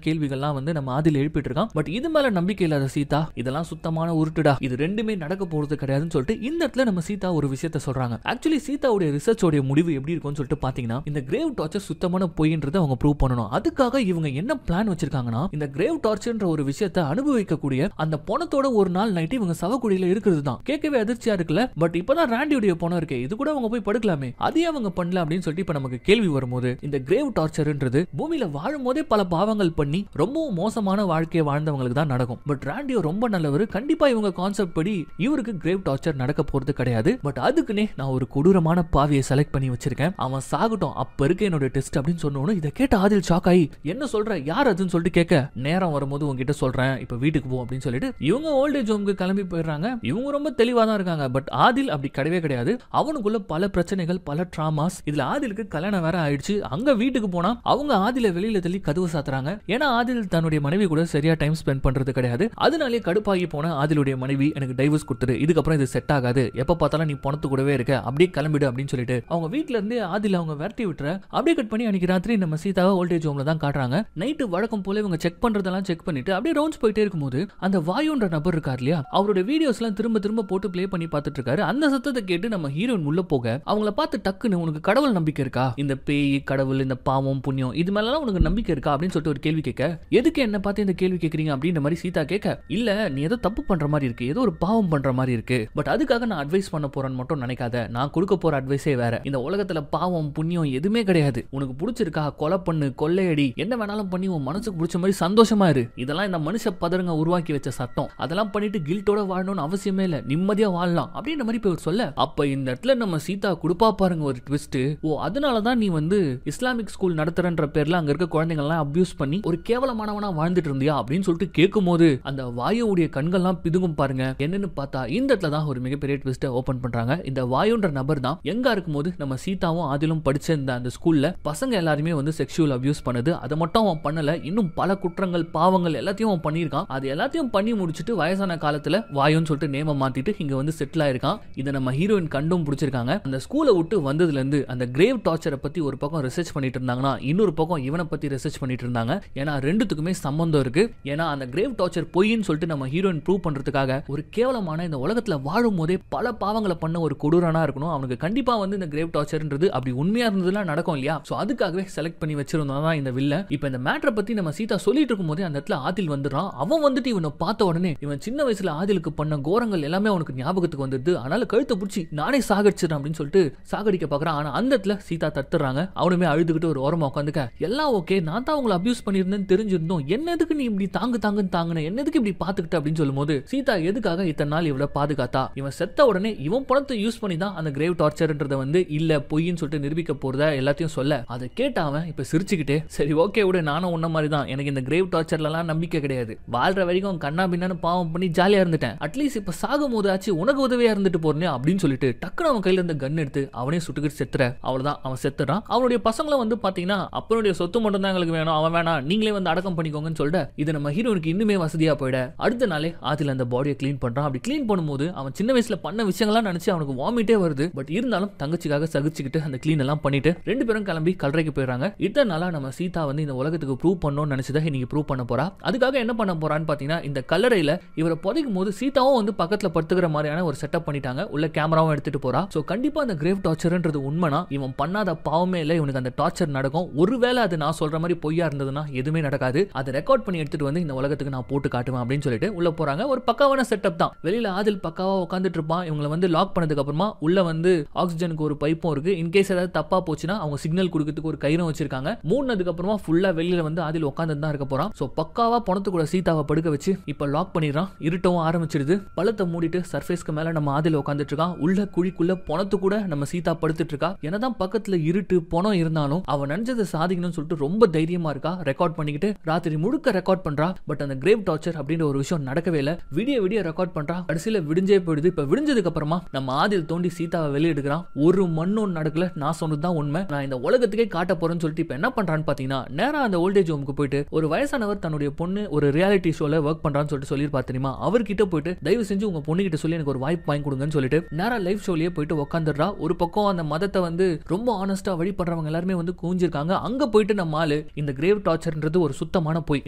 கேள்விகள்லாம் வந்து நம்ம ஆதில் எழுப்பிட்டு இருக்கான். பட் இது மேல நம்பிக்கை இல்லாத சீதா இதெல்லாம் சுத்தமான உருட்டுடா, இது ரெண்டுமே நடக்க போறது கிடையாதுன்னு சொல்லிட்டு இந்த இடத்துல நம்ம சீதா ஒரு விஷயத்த சொல்றாங்க. ஆக்சுவலி சீதாவுடைய ரிசர்ச்சோட முடிவு எப்படி இருக்கும்னு சொல்லிட்டு பாத்தீங்கன்னா, இந்த கிரேவ் டார்ச்சர் சுத்தமான பொய்ன்றதை அவங்க ப்ரூவ் பண்ணணும். அதுக்காக இவங்க என்ன பிளான் வச்சிருக்காங்கன்னா, இந்த கிரேவ் டார்ச்சர்ன்ற ஒரு விஷயத்தை அனுபவிக்கக்கூடிய அந்த பணத்தோட ஒரு நாள் நைட் இவங்க சவக்குடியில இருக்கிறது தான். கேட்கவே அதிர்ச்சியா இருக்குல்ல. பட் இப்பதான் ராண்டியோட பணம் இருக்கு, இது கூட அவங்க போய் படுக்கலாமே, அதே அவங்க பண்ணல அப்படின்னு சொல்லிட்டு இப்ப நமக்கு கேள்வி வரும்போது, இந்த கிரேவ் டார்ச்சர்ன்றது பூமியில வாழும் போதே பல பாவங்கள் பண்ணி ரொம்பவும் மோசமான வாழ்க்கையை வாழ்ந்தவங்களுக்கு தான் நடக்கும். பட் ராண்டியோ ரொம்ப நல்லவர், கண்டிப்பா இவங்க கான்செப்ட் படி இவருக்கு கிரேவ் டார்ச்சர் நடக்க போறது கிடையாது. பட் அதுக்குனே நான் ஒரு கொடூரமான பாவியை செலக்ட் பண்ணி வச்சிருக்கேன், அவன் சாகட்டும், அப்ப இருக்க என்னோட டெஸ்ட் அப்படின்னு சொன்னோன்னு இதை கேட்ட ஆதில் ஷாக் ஆகி, என்ன சொல்ற, யார் அதுன்னு சொல்லிட்டு கேட்க, நேரம் வரும்போது உங்ககிட்ட சொல்றேன், இப்ப வீட்டுக்கு போ அப்படின்னு சொல்லிட்டு இவங்க ஓல்டேஜ் ஹோம்க்கு கிளம்பி போயிடுறாங்க. இவங்க ரொம்ப தெளிவா தான் இருக்காங்க. பட் ஆதில் அப்படி கிடையவே கிடையாது. அவனுக்குள்ள பல பிரச்சனைகள், பல டிராமாஸ். இதுல ஆதிலுக்கு கல்யாணம் வேற ஆயிடுச்சு. அங்க வீட்டுக்கு போனா அவங்க ஆதில வெளியில தள்ளி கதவு சாத்துறாங்க. ஏன்னா ஆதில் தன்னுடைய மனைவி கூட சரியா டைம் ஸ்பெண்ட் பண்றது கிடையாது. அதனாலே கடுப்பாகி போன ஆதிலுடைய மனைவி, எனக்கு டைவர்ஸ் கொடுத்துரு, இதுக்கப்புறம் இது செட் ஆகாது, எப்ப பார்த்தாலும் நீ பணத்து கூடவே இருக்க, அப்படியே கிளம்பிடு அப்படின்னு சொல்லிட்டு அவங்க வீட்டுல இருந்து ஆதில அவங்க விரட்டி விட்டுற. அப்படியே கட் பண்ணி அன்னைக்கு ராத்திரி நம்ம சீதாவை ஓல்டேஜ் ஹோம்ல தான் காட்டுறாங்க. நைட்டு வழக்கம் போல இவங்க செக் பண்றதெல்லாம் செக் பண்ணிட்டு அப்படியே ரவுண்ட்ஸ் போயிட்டே இருக்கும்போது அந்த வாயுன்ற நபர் இருக்கார் இல்லையா, அவருடைய வீடியோஸ் எல்லாம் திரும்ப திரும்ப போட்டு பிளே பண்ணி பார்த்துட்டு இருக்காரு. அந்த சத்தத்தை கேட்டு நம்ம ஹீரோயின் உள்ள போக அவங்கள பார்த்து டக்குன்னு, உனக்கு கடவுள் நம்பிக்கை இருக்கா, இந்த பேய் கடவுள் இந்த பாவம் புண்ணியம் இது மேலாம் உனக்கு நம்பிக்கை இருக்கா அப்படின்னு சொல்லிட்டு ஒரு கேள்வி கேட்க, எதுக்கு என்ன பார்த்து இந்த கேள்வி கேட்கறீங்க அப்படின்ற மாதிரி சீதா கேட்க, இல்ல நீ ஏதோ தப்பு பண்ற மாதிரி இருக்கு, ஏதோ ஒரு பாவம் பண்ற மாதிரி இருக்கு, பட் அதுக்காக நான் அட்வைஸ் பண்ண போறேன்னு மட்டும் நினைக்காத, நான் கொடுக்க போற அட்வைஸே வேற, இந்த உலகத்துல பாவம் புண்ணியம் எதுவுமே கிடையாது, உனக்கு பிடிச்சிருக்கா கொலை பண்ணு கொள்ளையடி என்ன வேணாலும் பண்ணி உன் மனசுக்கு பிடிச்ச மாதிரி சந்தோஷமா இரு, இதெல்லாம் இந்த மனுஷ பதருங்க உருவாக்கி வச்ச சட்டம், அதெல்லாம் பண்ணிட்டு கில்ட்டோட வாழணும்னு அவசியமே இல்ல, நிம்மதியா வாழலாம் அப்படின்ற மாதிரி போய் சொல்ல, அப்ப இந்த இடத்துல நம்ம சீதா குடுப்பா பாருங்க ஒரு ட்விஸ்ட். ஓ அதனாலதான் நீ வந்து இஸ்லாமிக் ஸ்கூல் நடத்துறன்ற பேர்ல அங்க இருக்க குழந்தைங்க எல்லாம் அபியூஸ் பண்ணி ஒரு கேவலமானவனா வாழ்ந்துட்டு இருந்தியா அப்படின்னு சொல்லிட்டு கேட்கும் போது அந்த வாயுடைய கண்கள்லாம் பிதுங்கும் பாருங்க. என்னன்னு பார்த்தா இந்த இடத்துல தான் ஒரு மிகப்பெரிய ட்விஸ்ட ஓபன் பண்றாங்க. இந்த வாயுன்ற நபர் தான் எங்க இருக்கும்போது நம்ம சீதாவும் ஆதிலும் படிச்ச அந்த ஸ்கூல்ல பசங்க எல்லாருமே வந்து செக்ஷுவல் அபியூஸ் பண்ணது. அதை மட்டும் அவன் பண்ணல, இன்னும் பல குற்றங்கள் பாவங்கள் எல்லாத்தையும் அவன் பண்ணியிருக்கான். அது எல்லாத்தையும் பண்ணி முடிச்சுட்டு வயசான காலத்துல வாயுன்னு சொல்லிட்டு நேம மாத்திட்டு இங்க வந்து செட்டில் ஆயிருக்கான். இதை நம்ம ஹீரோயின் கண்டும் பிடிச்சிருக்காங்க. அந்த ஸ்கூலை விட்டு வந்ததுல இருந்து அந்த கிரேவ் டார்ச்சரை பத்தி ஒரு பக்கம் ரிசர்ச் பண்ணிட்டு இருந்தாங்கன்னா இன்னொரு பக்கம் இவனை பத்தி ரிசர்ச் பண்ணிட்டு இருந்தாங்க. ஏன்னா ரெண்டுத்துக்குமே சம்பந்தம் இருக்கு. ஏன்னா அந்த கிரேவ் டார்ச்சர் பொய்ன்னு சொல்லிட்டு நம்ம ஹீரோயின் ப்ரூவ் பண்றதுக்காக ஒரு கேவலமான இந்த உலகத்துல வாழும் போதே பல பாவங்களை பண்ண ஒரு கொடூரனா இருக்கணும். அவனுக்கு கண்டிப்பா வந்து இந்த கிரேவ் டார்ச்சர்ன்றது அப்படி உண்மையா இருந்ததுலாம் நடக்கும் இல்லையா? சோ அதுக்காகவே செலக்ட் பண்ணி வச்சிருந்தோம் தான் இந்த வில்ல. இப்போ இந்த மேட்டரை பத்தி நம்ம சீதா சொல்லிட்டு இருக்கும்போது அந்த இடத்துல ஆதில் வந்துடுறான். அவன் வந்துட்டு இவனை பார்த்த உடனே இவன் சின்ன வயசுல ஆதிலுக்கு பண்ண கோரங்கள் எல்லாமே அவனுக்கு ஞாபகத்துக்கு வந்துடுது. அதனால கழுத்தை பிடிச்சி நானே சாகடிச்சிடறேன் அப்படின்னு சொல்லிட்டு சாகடிக்க பாக்குறான். ஆனா அந்த இடத்துல சீதா தட்டுறாங்க. அவனுமே அழுதுகிட்டு ஒரு ஓரமா உட்காந்துக்க, எல்லாம் ஓகே, நான் தான் உங்களை அபியூஸ் பண்ணிருந்தேன்னு தெரிஞ்சிருந்தோம், என்னதுக்கு நீ இப்படி தாங்குன்னு தாங்கின, என்னதுக்கு இப்படி பாத்துக்கிட்ட அப்படின்னு சொல்லும்போது சீதா எதுக்காக இத்தனை நாள் இவ்வளவு பாதுகாத்தா, இவன் செத்த உடனே இவன் பணத்தை யூஸ் பண்ணி தான் அந்த கிரேவ் டார்ச்சர்ன்றத வந்து இல்ல பொய்ன்னு சொல்லிட்டு நிரூபிக்க போறதா எல்லாத்தையும் சொல்ல, அதை கேட்டாவன் இப்ப சிரிச்சுக்கிட்டே, சரி ஓகே விடு, நானும் உன்ன மாதிரி தான், எனக்கு இந்த கிரேவ் டார்ச்சர்லாம் நம்பிக்கை கிடையாது, வாழ்ற வரைக்கும் கண்ணா பின்னான்னு பாவம் பண்ணி ஜாலியா இருந்துட்டேன், அட்லீஸ்ட் இப்ப சாகும் போது ஆச்சு உனக்கு உதவியா இருந்துட்டு போறேன் அப்படின்னு சொல்லிட்டு டக்குனு அவன் கையில இருந்த கன் எடுத்து அவனே சுட்டுக்கிட்டு செத்துற. அவ்வளவுதான், அவன் செத்துறான். அவனுடைய பசங்களும் வந்து பாத்தீங்கன்னா அப்பனுடைய சொத்து மட்டும் தான் எங்களுக்கு வேணும், அவன் வேணா நீங்களே வந்து அடக்கம் பண்ணிக்கோங்கன்னு சொல்லிட்டு இது நம்ம ஹீரோனுக்கு இன்னுமே வசதியா போயிட அடுத்த நாளே ஆதில் அந்த பாடியை கிளீன் பண்றான். அப்படி கிளீன் பண்ணும்போது அவன் சின்ன வயசுல பண்ண விஷயங்கள்லாம் நினைச்சு அவனுக்கு வாமிட்டே வருது. பட் இருந்தாலும் தங்கச்சிக்காக சகிச்சுக்கிட்டு அந்த கிளீன் எல்லாம் பண்ணிட்டு ரெண்டு பேரும் கிளம்பி கல்லறைக்கு போயிடுறாங்க. இத்தனை நாளா நம்ம சீதா வந்து இந்த உலகத்துக்கு ப்ரூவ் பண்ணணும்னு நினைச்சதை இன்னைக்கு ப்ரூவ் பண்ண போறா. அதுக்காக என்ன பண்ண போறான்னு பாத்தீங்கன்னா இந்த கல்லறையில இவரை புதைக்கும் போது சீதாவும் வந்து பக்கத்துல படுத்துக்கிற மாதிரியான ஒரு செட்டப் பண்ணிட்டாங்க. உள்ள கேமராவும் எடுத்துட்டு போறா. சோ கண்டிப்பா அந்த கிரேவ் டார்ச்சர்ன்றது உண்மைனா இவன் பண்ணாத பாவமே இல்ல, இவனுக்கு அந்த டார்ச்சர் நடக்கும். ஒருவேளை அது நான் சொல்ற மாதிரி பொய்யா இருந்ததுன்னா எதுவுமே நடக்காது, அதை ரெக்கார்ட் பண்ணி எடுத்துட்டு வந்து இந்த உலகத்துக்கு நான் போட்டு காட்டுவேன் அப்படின்னு சொல்லிட்டு உள்ள போறாங்க. ஒரு பக்காவான செட்டப் தான். வெளியில ஆதில் பக்காவா உட்காந்துட்டு இருப்பான். இவங்களை வந்து லாக் பண்ணதுக்கு அப்புறமா உள்ள வந்து ஆக்சிஜனுக்கு ஒரு பைப்பும் இருக்கு. இன்கேஸ் ஏதாவது தப்பா போச்சுன்னா அவங்க சிக்னல் கொடுக்கிறதுக்கு ஒரு கயிறும் வச்சிருக்காங்க. மூணதுக்கு அப்புறமா ஃபுல்லா வெளியில வந்து ஆதில் உட்காந்து தான் இருக்க போறான். சோ பக்காவா பணத்து கூட சீதாவை படுக்க வச்சு இப்ப லாக் பண்ணிடுறான். இருட்டவும் ஆரம்பிச்சிடுது. பழத்தை மூடிட்டு சர்ஃபேஸ்க்கு மேல நம்ம ஆதில் உட்காந்துட்டு இருக்கான். உள்ள குழிக்குள்ள பணத்து கூட நம்ம சீதா படுத்துட்டு இருக்கா. என்னதான் பக்கத்துல இருட்டு பணம் இருந்தாலும் அவன் நினைச்சதை சாதிக்கணும்னு சொல்லிட்டு ரொம்ப தைரியமா இருக்கா. ரெக்கார்ட் பண்ணிக்கிட்டு ராத்திரி முழுக்க ரெக்கார்ட் பண்றா. பட் அந்த கிரேவ் டார்ச்சர் அப்படின்ற ஒரு விஷயம் நடக்கவே இல்லை. விடிய ரெக்கார்ட் பண்றா. கடைசியில விடிஞ்சே போயிடுது. இப்ப விடிஞ்சதுக்கு அப்புறமா நம்ம ஆதில் தோண்டி சீதாவை வெளியே எடுக்கிறான். ஒரு மண்ணும் நடக்கல, நான் சொன்னதுதான் உண்மை, நான் இந்த உலகத்துக்கே காட்ட போறேன்னு சொல்லிட்டு இப்ப என்ன பண்றான்னு பாத்தீங்கன்னா நேரா அந்த ஓல்டேஜ் ஹோமுக்கு போயிட்டு ஒரு வயசானவர் தன்னுடைய பொண்ணு ஒரு ரியாலிட்டி ஷோல ஒர்க் பண்றான்னு சொல்லிட்டு சொல்லிருப்பா தெரியுமா, அவர்கிட்ட போயிட்டு தயவு செஞ்சு உங்க பொண்ணு கிட்ட சொல்லி எனக்கு ஒரு வாய்ப்பு வாங்கி கொடுங்கன்னு சொல்லிட்டு நேரா லைவ் ஷோலயே போயிட்டு உட்காந்துடுறா. ஒரு பக்கம் அந்த மதத்தை வந்து ரொம்ப ஆனஸ்டா மாதிரி பண்றவங்க எல்லாருமே வந்து குவிஞ்சிருக்காங்க. அங்க போயிட்டு நம்ம ஆளு இந்த கிரேவ் டார்ச்சர்ன்றது ஒரு சுத்தமான போய்.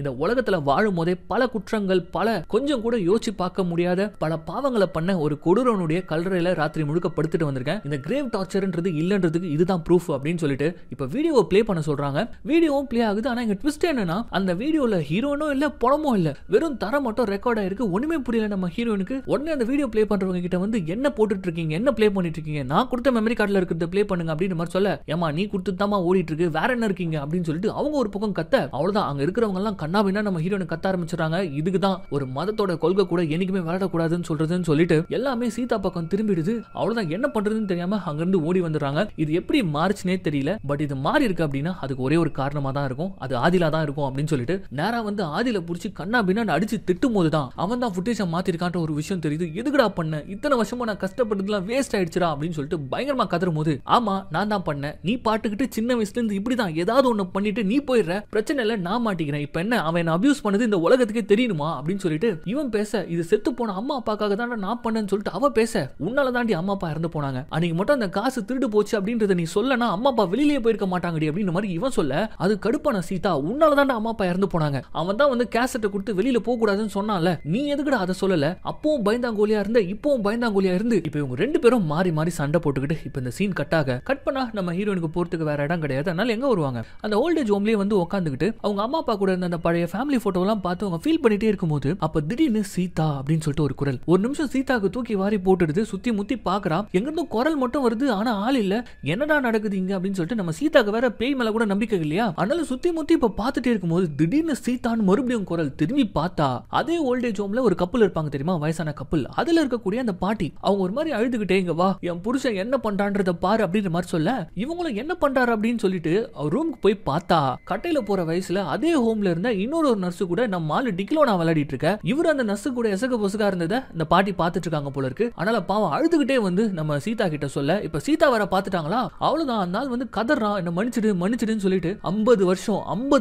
இந்த உலகத்துல வாழும் போதே பல குற்றங்கள், பல கொஞ்சம் கூட யோசிச்சு பார்க்க முடியாத பல பாவங்களை பண்ண ஒரு கொடூரனுடைய கல்லறையில ராத்திரி முழுக்க படுத்துட்டு வந்திருக்கேன். இந்த கிரேவ் டார்ச்சர்ன்றது இல்லன்றதுக்கு இதுதான் ப்ரூஃப் அப்படின்னு சொல்லிட்டு இப்ப வீடியோவை ப்ளே பண்ண சொல்றாங்க. வீடியோவும் ப்ளே ஆகுது. ஆனா இங்க ட்விஸ்ட் என்னன்னா, அந்த வீடியோல ஹீரோனும் இல்ல, படமும் இல்ல, வெறும் தர மட்டும் ரெக்கார்ட் ஆயிருக்கு. ஒண்ணுமே புரியல நம்ம ஹீரோனுக்கு. உடனே அந்த வீடியோ ப்ளே பண்றவங்க கிட்ட வந்து என்ன போட்டுட்டு இருக்கீங்க, என்ன ப்ளே பண்ணிட்டு இருக்கீங்க, நான் கொடுத்த மெமரி கார்டுல இருக்கிறத ப்ளே பண்ணுங்க அப்படின்னு மாதிரி சொல்ல, ஏமா நீ கொடுத்துதாமா ஓடிட்டு இருக்கு, வேற என்ன இருக்கீங்க அப்படின்னு சொல்லிட்டு அவங்க ஒரு பக்கம் கத்த, அவ்வளவுதான் அங்க இருக்கிறவங்க எல்லாம் கண்ணாபின்னா நம்ம ஹீரோனை கத்த ஆரம்பிச்சிடறாங்க. இதுக்கு தான் ஒரு மதத்தோட கொள்கை கூட என்னைக்குமே விளையாடக்கூடாதுன்னு சொல்றதுன்னு சொல்லிட்டு எல்லாமே சீதா பக்கம் திரும்பிடுது. அவ்வளவுதான் என்ன பண்றதுன்னு தெரியாம அங்கிருந்து ஓடி வந்துடுறாங்க. இது எப்படி மாறுச்சுனே தெரியல. பட் இது மாறி இருக்கு அப்படின்னா அதுக்கு ஒரே ஒரு காரணமா தான் இருக்கும், அது ஆதிலா தான் இருக்கும் அப்படின்னு சொல்லிட்டு நேரா வந்து ஆதில புடிச்சு கண்ணாபின்னா அடிச்சு திட்டும் போதுதான் அவன் தான் ஃபுட்டேஜை மாத்திருக்கான்ற ஒரு விஷயம் தெரியுது. எதுக்குடா பண்ண, இத்தனை வருஷமா நான் கஷ்டப்பட்டதுலாம் வேஸ்ட் ஆயிடுச்சுடா அப்படின்னு சொல்லிட்டு பயங்கரமா கதறும் போது, ஆமா நான் தான் பண்ணேன், நீ பாட்டுக்கிட்டு சின்ன வயசுல இருந்து இப்படிதான் ஏதாவது ஒண்ணு பண்ணிட்டு நீ போயிடுற, பிரச்சனை இல்ல நான் மாட்டிக்கிறேன், இப்ப என்ன அவன் அபியூஸ் பண்ணது இந்த உலகத்துக்கே தெரியணுமா அப்படின்னு சொல்லிட்டு இவன் பேச, இது செத்து போன அம்மா அப்பாக்காக தான் நான் பண்ணேன்னு சொல்லிட்டு அவ பேச, உன்னால தாண்டி அம்மா அப்பா இறந்து போனாங்க, அன்னைக்கு மட்டும் அந்த காசு திருடு போச்சு அப்படின்றத நீ சொல்லனா அம்மா அப்பா வெளியிலேயே போயிருக்க மாட்டாங்கடி அப்படின்னு மாதிரி இவன் சொல்ல, அது கடுப்பான சீதா, உன்னால தாண்டி அம்மா அப்பா இறந்து போனாங்க, அவன் தான் வந்து கேசட்டை கொடுத்து வெளியில போக கூடாதுன்னு சொன்னால, நீ எதுக்குடா அதை சொல்லல, அப்பவும் பயந்தாங்கோலியா இருந்த இப்பவும் பயந்தாங்கோலியா இருந்து, இப்ப இவங்க ரெண்டு பேரும் மாறி மாறி சண்டை போட்டுக்கிட்டு இப்ப இந்த சீன் கட் பண்ணா நம்ம ஹீரோனுக்கு போறதுக்கு வேற இடம் கிடையாது. அதனால எங்க வருவாங்க, அந்த ஓல்டேஜ் ஹோம்லயே வந்து உட்காந்துக்கிட்டு அவங்க அம்மா அப்பா கூட இருந்த அந்த பழைய ஃபேமிலி போட்டோ எல்லாம் பார்த்து அவங்க ஃபீல் பண்ணிட்டே இருக்கும்போது அப்ப திடீர்னு சீதா அப்படின்னு சொல்லிட்டு ஒரு குரல். ஒரு நிமிஷம் சீதாக்கு தூக்கி வாரி போட்டுடுது. சுத்தி முத்தி பாக்குறா, எங்க இருந்தும் குரல் மட்டும் வருது, ஆனா ஆள் இல்ல. என்னடா நடக்குது இங்க அப்படின்னு சொல்லிட்டு நம்ம சீதாக்கு வேற பேய் மேல கூட நம்பிக்கை இல்லையா, அதனால சுத்தி முத்தி இப்ப பாத்துட்டே இருக்கும்போது திடீர்னு சீதான்னு மறுபடியும் குரல். திரும்பி பார்த்தா அதே ஓல்டேஜ் ஹோம்ல ஒரு கப்பல் இருப்பாங்க தெரியுமா, வயசான கப்பல், அதுல இருக்கக்கூடிய அந்த பாட்டி அவங்க ஒரு மாதிரி அழுதுகிட்டே, இங்க வா என் புருஷன் என்ன பண்றான்றத பாரு அப்படின்ற மாதிரி சொல்ல, இவங்களும் என்ன பண்றாரு அப்படின்னு சொல்லிட்டு ரூமுக்கு போய் பார்த்தா கட்டையில போற வயசுல அதே ஹோம்ல இருந்த இன்னொரு நர்ஸ் கூட நம்ம ஆளு டிக்லோனா விளையாடிட்டு இருக்க, இவர் அந்த நர்ஸ் கூட எசக பொசுகா இருந்தத இந்த பாட்டி பார்த்துட்டு இருக்காங்க போல இருக்கு. அதனால பாவம் அழுதுகிட்டே வந்து நம்ம சீதா கிட்ட சொல்ல, இப்ப சீதா வர பாத்துட்டாங்களா, அவ்வளவுதான் அந்த நாள் வந்து கதறான், என்ன மன்னிச்சிடுன்னு சொல்லிட்டு 50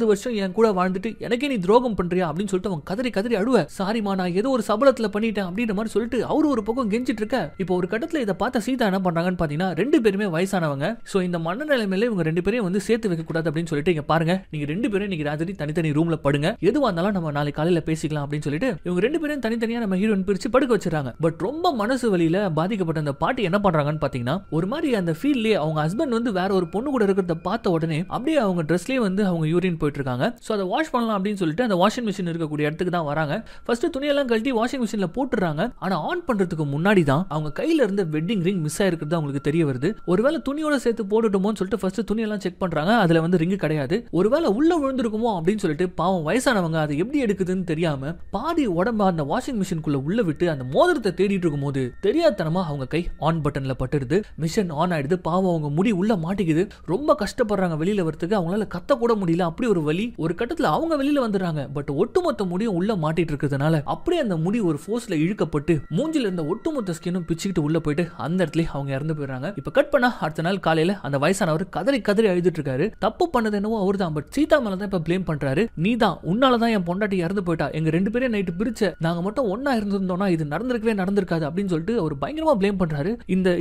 வருஷம் என் கூட வாழ்ந்துட்டு எனக்கே நீ துரோகம் பண்றியா அப்படின்னு சொல்லிட்டு அவன் கதறி கதறி அழுவ, சாரிமா நான் ஏதோ ஒரு சபலத்துல பண்ணிட்டேன் அப்படின்ற மாதிரி சொல்லிட்டு அவரு ஒரு பக்கம் கெஞ்சிட்டு இருக்க. இப்போ ஒரு கட்டத்துல இதை பார்த்த சீதா என்ன பண்றாங்கன்னு பாத்தீங்கன்னா, ரெண்டு பேருமே வயசானவங்க, சோ இந்த மனநிலைமையில இவங்க ரெண்டு பேரையும் வந்து சேர்த்து வைக்க கூடாது அப்படின்னு சொல்லிட்டு, இங்க பாருங்க நீங்க ரெண்டு பேரும் இன்னைக்கு ராத்திரி தனித்தனி ரூம்ல படுங்க, எதுவா இருந்தாலும் நம்ம நாளைக்கு காலையில பேசிக்கலாம் அப்படின்னு சொல்லிட்டு இவங்க ரெண்டு பேரும் தனித்தனியா நம்ம ஹீரோயின் பிரிச்சு படுக்க வச்சிருக்காங்க. பட் ரொம்ப மனசு வலியில பாதிக்கப்பட்ட அந்த பாட்டி என்ன பண்றாங்கன்னு பாத்தீங்கன்னா, ஒரு மாதிரி அந்த ஃபீல்ட்லயே அவங்க ஹஸ்பண்ட் வந்து வேற ஒரு பொண்ணு கூட இருக்கிறத பார்த்த உடனே அப்படியே அவங்க ட்ரெஸ்லயே வந்து அவங்க யூரின் போயிட்டு இருக்காங்க. சோ அதை வாஷ் பண்ணலாம் அப்படின்னு சொல்லிட்டு அந்த வாஷிங் மிஷின் இருக்கக்கூடிய இடத்துக்கு தான் வராங்க. ஃபர்ஸ்ட் துணியெல்லாம் கழட்டி வாஷிங் மிஷின்ல போட்டுறாங்க. ஆனா ஆன் பண்றதுக்கு முன்னாடி தான் அவங்க கையில இருந்த வெட்டிங் ரிங் மிஸ் ஆயிருக்கிறது அவங்களுக்கு தெரிய வருது. ஒருவேளை துணியோட சேர்த்து போட்டுட்டோமோன்னு சொல்லிட்டு ஃபர்ஸ்ட் துணியெல்லாம் செக் பண்றாங்க. அதுல வந்து ரிங் கிடையாது. ஒருவேளை உள்ள விழுந்திருக்குமோ அப்படின்னு சொல்லிட்டு பாவம் வயசானவங்க அதை எப்படி எடுக்குதுன்னு தெரியாம பாதி உடம்ப அந்த வாஷிங் மிஷினுக்குள்ள உள்ள விட்டு அந்த மோதிரத்தை தேடிட்டு இருக்கும்போது தெரியாதனமா அவங்க கை ஆன் பட்டன்ல பட்டுடுது. மிஷின் ஆன் ஆயிடுது. பாவம் அவங்க முடி உள்ள மாட்டிக்குது. ரொம்ப கஷ்டப்படுறாங்க வெளியில வரதுக்கு. அவங்களால கத்த கூட முடியல, அப்படி ஒரு வலி. ஒரு கட்டத்துல அவங்க வெளியில வந்துடுறாங்க. பட் ஒட்டுமொத்த முடியும் உள்ள மாட்டிட்டு இருக்கிறதுனால அப்படியே அந்த முடி ஒரு ஃபோர்ஸ்ல இழுக்கப்பட்டு மூஞ்சில இருந்த ஒட்டுமொத்த ஸ்கின்னும் பிச்சுக்கிட்டு உள்ள போயிட்டு அந்த இடத்துல அவங்க இறந்து போயிடுறாங்க. இப்ப கட் பண்ணா அடுத்த நாள் காலையில அந்த வயசானவர் கதறி கதறி அழுதுட்டு இருக்காரு. தப்பு பண்ணது என்னவோ அவர் தான், பட் சீதா மேல தான் இப்ப ப்ளேம் பண்றாரு. நீ தான், உன்னாலதான் என் பொண்டாட்டி இறந்து போயிட்டா, எங்க ரெண்டு பேரும் நைட்டு பிரிச்ச, நாங்க மட்டும் ஒன்னா இருந்திருந்தோம்னா இது நடந்திருக்காது அப்படின்னு சொல்லிட்டு அவர் பயங்கரமா ப்ளேம் பண்றாரு.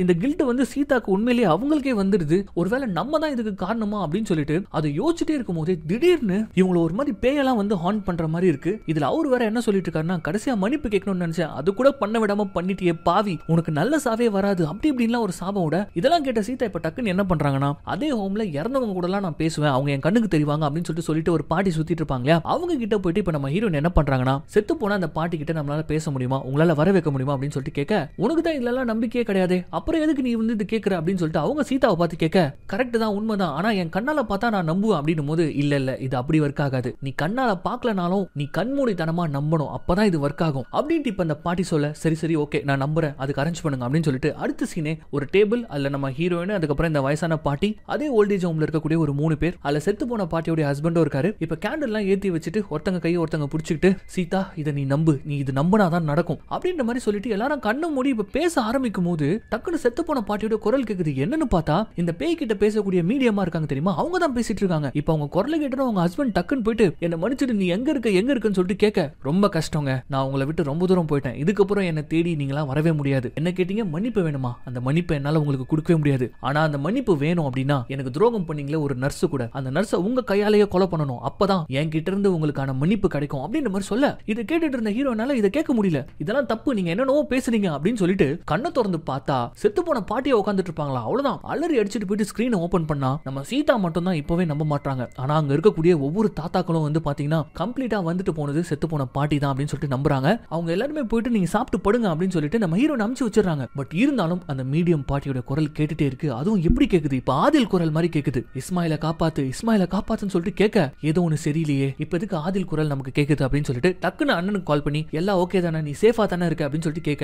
இந்த கில்ட் வந்து சீதாக்கு உண்மையிலேயே அவங்களுக்கே வந்துருது. ஒருவேளை நம்ம தான் இதுக்கு காரணமா அப்படின்னு சொல்லிட்டு அதை யோசிச்சுட்டே இருக்கும் போதே திடீர்னு இவங்கள ஒரு மாதிரி பேயெல்லாம் வந்து ஹார்ன் பண்ற மாதிரி இருக்கு. இதுல அவர் வேற என்ன சொல்லிட்டு இருக்காருன்னா, கடைசியா மன்னிப்பு கேட்கணும்னு நினைச்சேன், அது கூட பண்ண விடாம பண்ணிட்டியே பாவி, உனக்கு நல்ல சாவே வராது அப்படி இப்படின்லாம் ஒரு சாபம் விட. இதெல்லாம் கேட்ட சீதா இப்ப டக்குன்னு என்ன பண்றாங்கன்னா, அதே ஹோம்ல இறந்தவங்க கூட எல்லாம் நான் பேசுவேன், அவங்க என் கண்ணுக்கு தெரிவாங்க அப்படின்னு சொல்லிட்டு ஒரு பாட்டி சுத்திட்டு இருப்பாங்க. அவங்க கிட்ட போயிட்டு இப்ப நம்ம ஹீரோயின் என்ன பண்றாங்கன்னா, செத்து போனா அந்த பாட்டி கிட்ட நம்மளால பேச முடியுமா, உங்களால வர வைக்க முடியுமா அப்படின்னு சொல்லிட்டு கேட்க, உனக்கு தான் இதெல்லாம் நம்பிக்கையே கிடையாது, அப்புறம் எதுக்கு நீ வந்து இது கேட்கற அப்படின்னு சொல்லிட்டு அவங்க சீதாவை பார்த்து கேட்க, கரெக்ட் தான் உண்மைதான், ஆனா என் கண்ணால பார்த்தா நான் நம்புவேன் அப்படின்னு போது, இல்ல இது அப்படி ஒர்க் ஆகாது, நீ கண்ணால பார்க்கலனாலும் நீ கண்மூடித்தனமா நம்பணும், அப்பதான் இது ஒர்க் ஆகும் அப்படின்ட்டு இப்ப அந்த பாட்டி சொல்ல, சரி ஓகே நான் நம்புறேன், அதுக்கு அரேஞ்ச் பண்ணுங்க அப்படின்னு சொல்லிட்டு அடுத்த சீனே ஒரு டேபிள், அதுல நம்ம ஹீரோயின், அதுக்கப்புறம் இந்த வயசான பாட்டி, அதே ஓல்டேஜ் ஹோம்ல இருக்கக்கூடிய ஒரு 3 பேர், அதுல செத்து போன பாட்டியோட ஹஸ்பண்டும் இருக்காரு. இப்ப கேண்டில் எல்லாம் ஏத்தி வச்சுட்டு ஒருத்தங்க கையை ஒருத்தங்க பிடிச்சிட்டு, சீதா இதை நீ நம்பு, நீ இது நம்பினாதான் நடக்கும் அப்படின்ற மாதிரி சொல்லிட்டு எல்லாரும் கண்ணு மூடி இப்ப பேச ஆரம்பிக்கும் போது டக்குன்னு செத்து போன பாட்டியோட குரல் கேக்குது. என்னன்னு பார்த்தா இந்த பேய் கிட்ட பேசக்கூடிய மீடியமா இருக்காங்க தெரியுமா, அவங்க தான் பேசிட்டு இருக்காங்க. இப்ப அவங்க குரலை கேட்டு அவங்க ஹஸ்பண்ட் டக்குன்னு போயிட்டு, என்ன மன்னிச்சிட்டு நீ எங்க இருக்குன்னு சொல்லிட்டு கேட்க, ரொம்ப கஷ்டங்க, நான் உங்களை விட்டு ரொம்ப தூரம் போயிட்டேன், இதுக்கப்புறம் என்ன தேடி நீங்களா வரவே முடியாது, என்ன கேட்டீங்க மன்னிப்பு வேணுமா, அந்த மன்னிப்பு என்னால உங்களுக்கு கொடுக்கவே முடியாது, ஆனா அந்த மன்னிப்பு வேணும் அப்படின்னா எனக்கு துரோகம் பண்ணீங்களே ஒரு நர்ஸ் கூட, அந்த நர்ஸை உங்க கையாலேயே கொலை பண்ணணும், அப்பதான் என்கிட்ட இருந்து உங்களுக்கான மன்னிப்பு கிடைக்கும் அப்படின்ற மாதிரி சொல்ல, இதை கேட்டுட்டு இருந்த ஹீரோனால இதை கேட்க முடியல. இதெல்லாம் தப்பு, நீங்க என்னென்னவோ பேசுறீங்க அப்படின்னு சொல்லிட்டு கண்ணை திறந்து பார்த்தா செத்து போன பாட்டியை உட்காந்துட்டு இருப்பாங்களா. அவ்வளவுதான், அலறி அடிச்சுட்டு போயிட்டு ஸ்கிரீனை ஓபன் பண்ணா நம்ம சீதா மட்டும் தான் இப்பவே நம்ப மாட்டாங்க. ஆனா அங்க இருக்கக்கூடிய ஒவ்வொரு தாத்தாக்களும் வந்து பாத்தீங்கன்னா கம்ப்ளீட்டா வந்துட்டு போனது செத்து போன பாட்டி தான் அப்படின்னு சொல்லிட்டு நம்புறாங்க. அவங்க எல்லாருமே போயிட்டு நீங்க சாப்பிட்டு படுங்க அப்படின்னு சொல்லிட்டு நம்ம ஹீரோனை அமுச்சு வச்சிடறாங்க. பட் இருந்தாலும் அந்த மீடியம் பாட்டியோட குரல் கேட்டுட்டே இருக்கு. அதுவும் எப்படி கேக்குது, இப்ப ஆதில் குரல் மாதிரி கேக்குது. இஸ்மாயில காப்பாத்து, இஸ்மாயில காப்பாத்துன்னு சொல்லிட்டு கேட்க ஏதோ ஒன்னு சரியில்லையே, இப்ப எதுக்கு ஆதில் குரல் நமக்கு கேக்குது அப்படின்னு சொல்லிட்டு டக்குன்னு அண்ணனுக்கு கால் பண்ணி எல்லாம் ஓகே தானே, நீ சேஃபா தானே இருக்க அப்படின்னு சொல்லிட்டு கேட்க,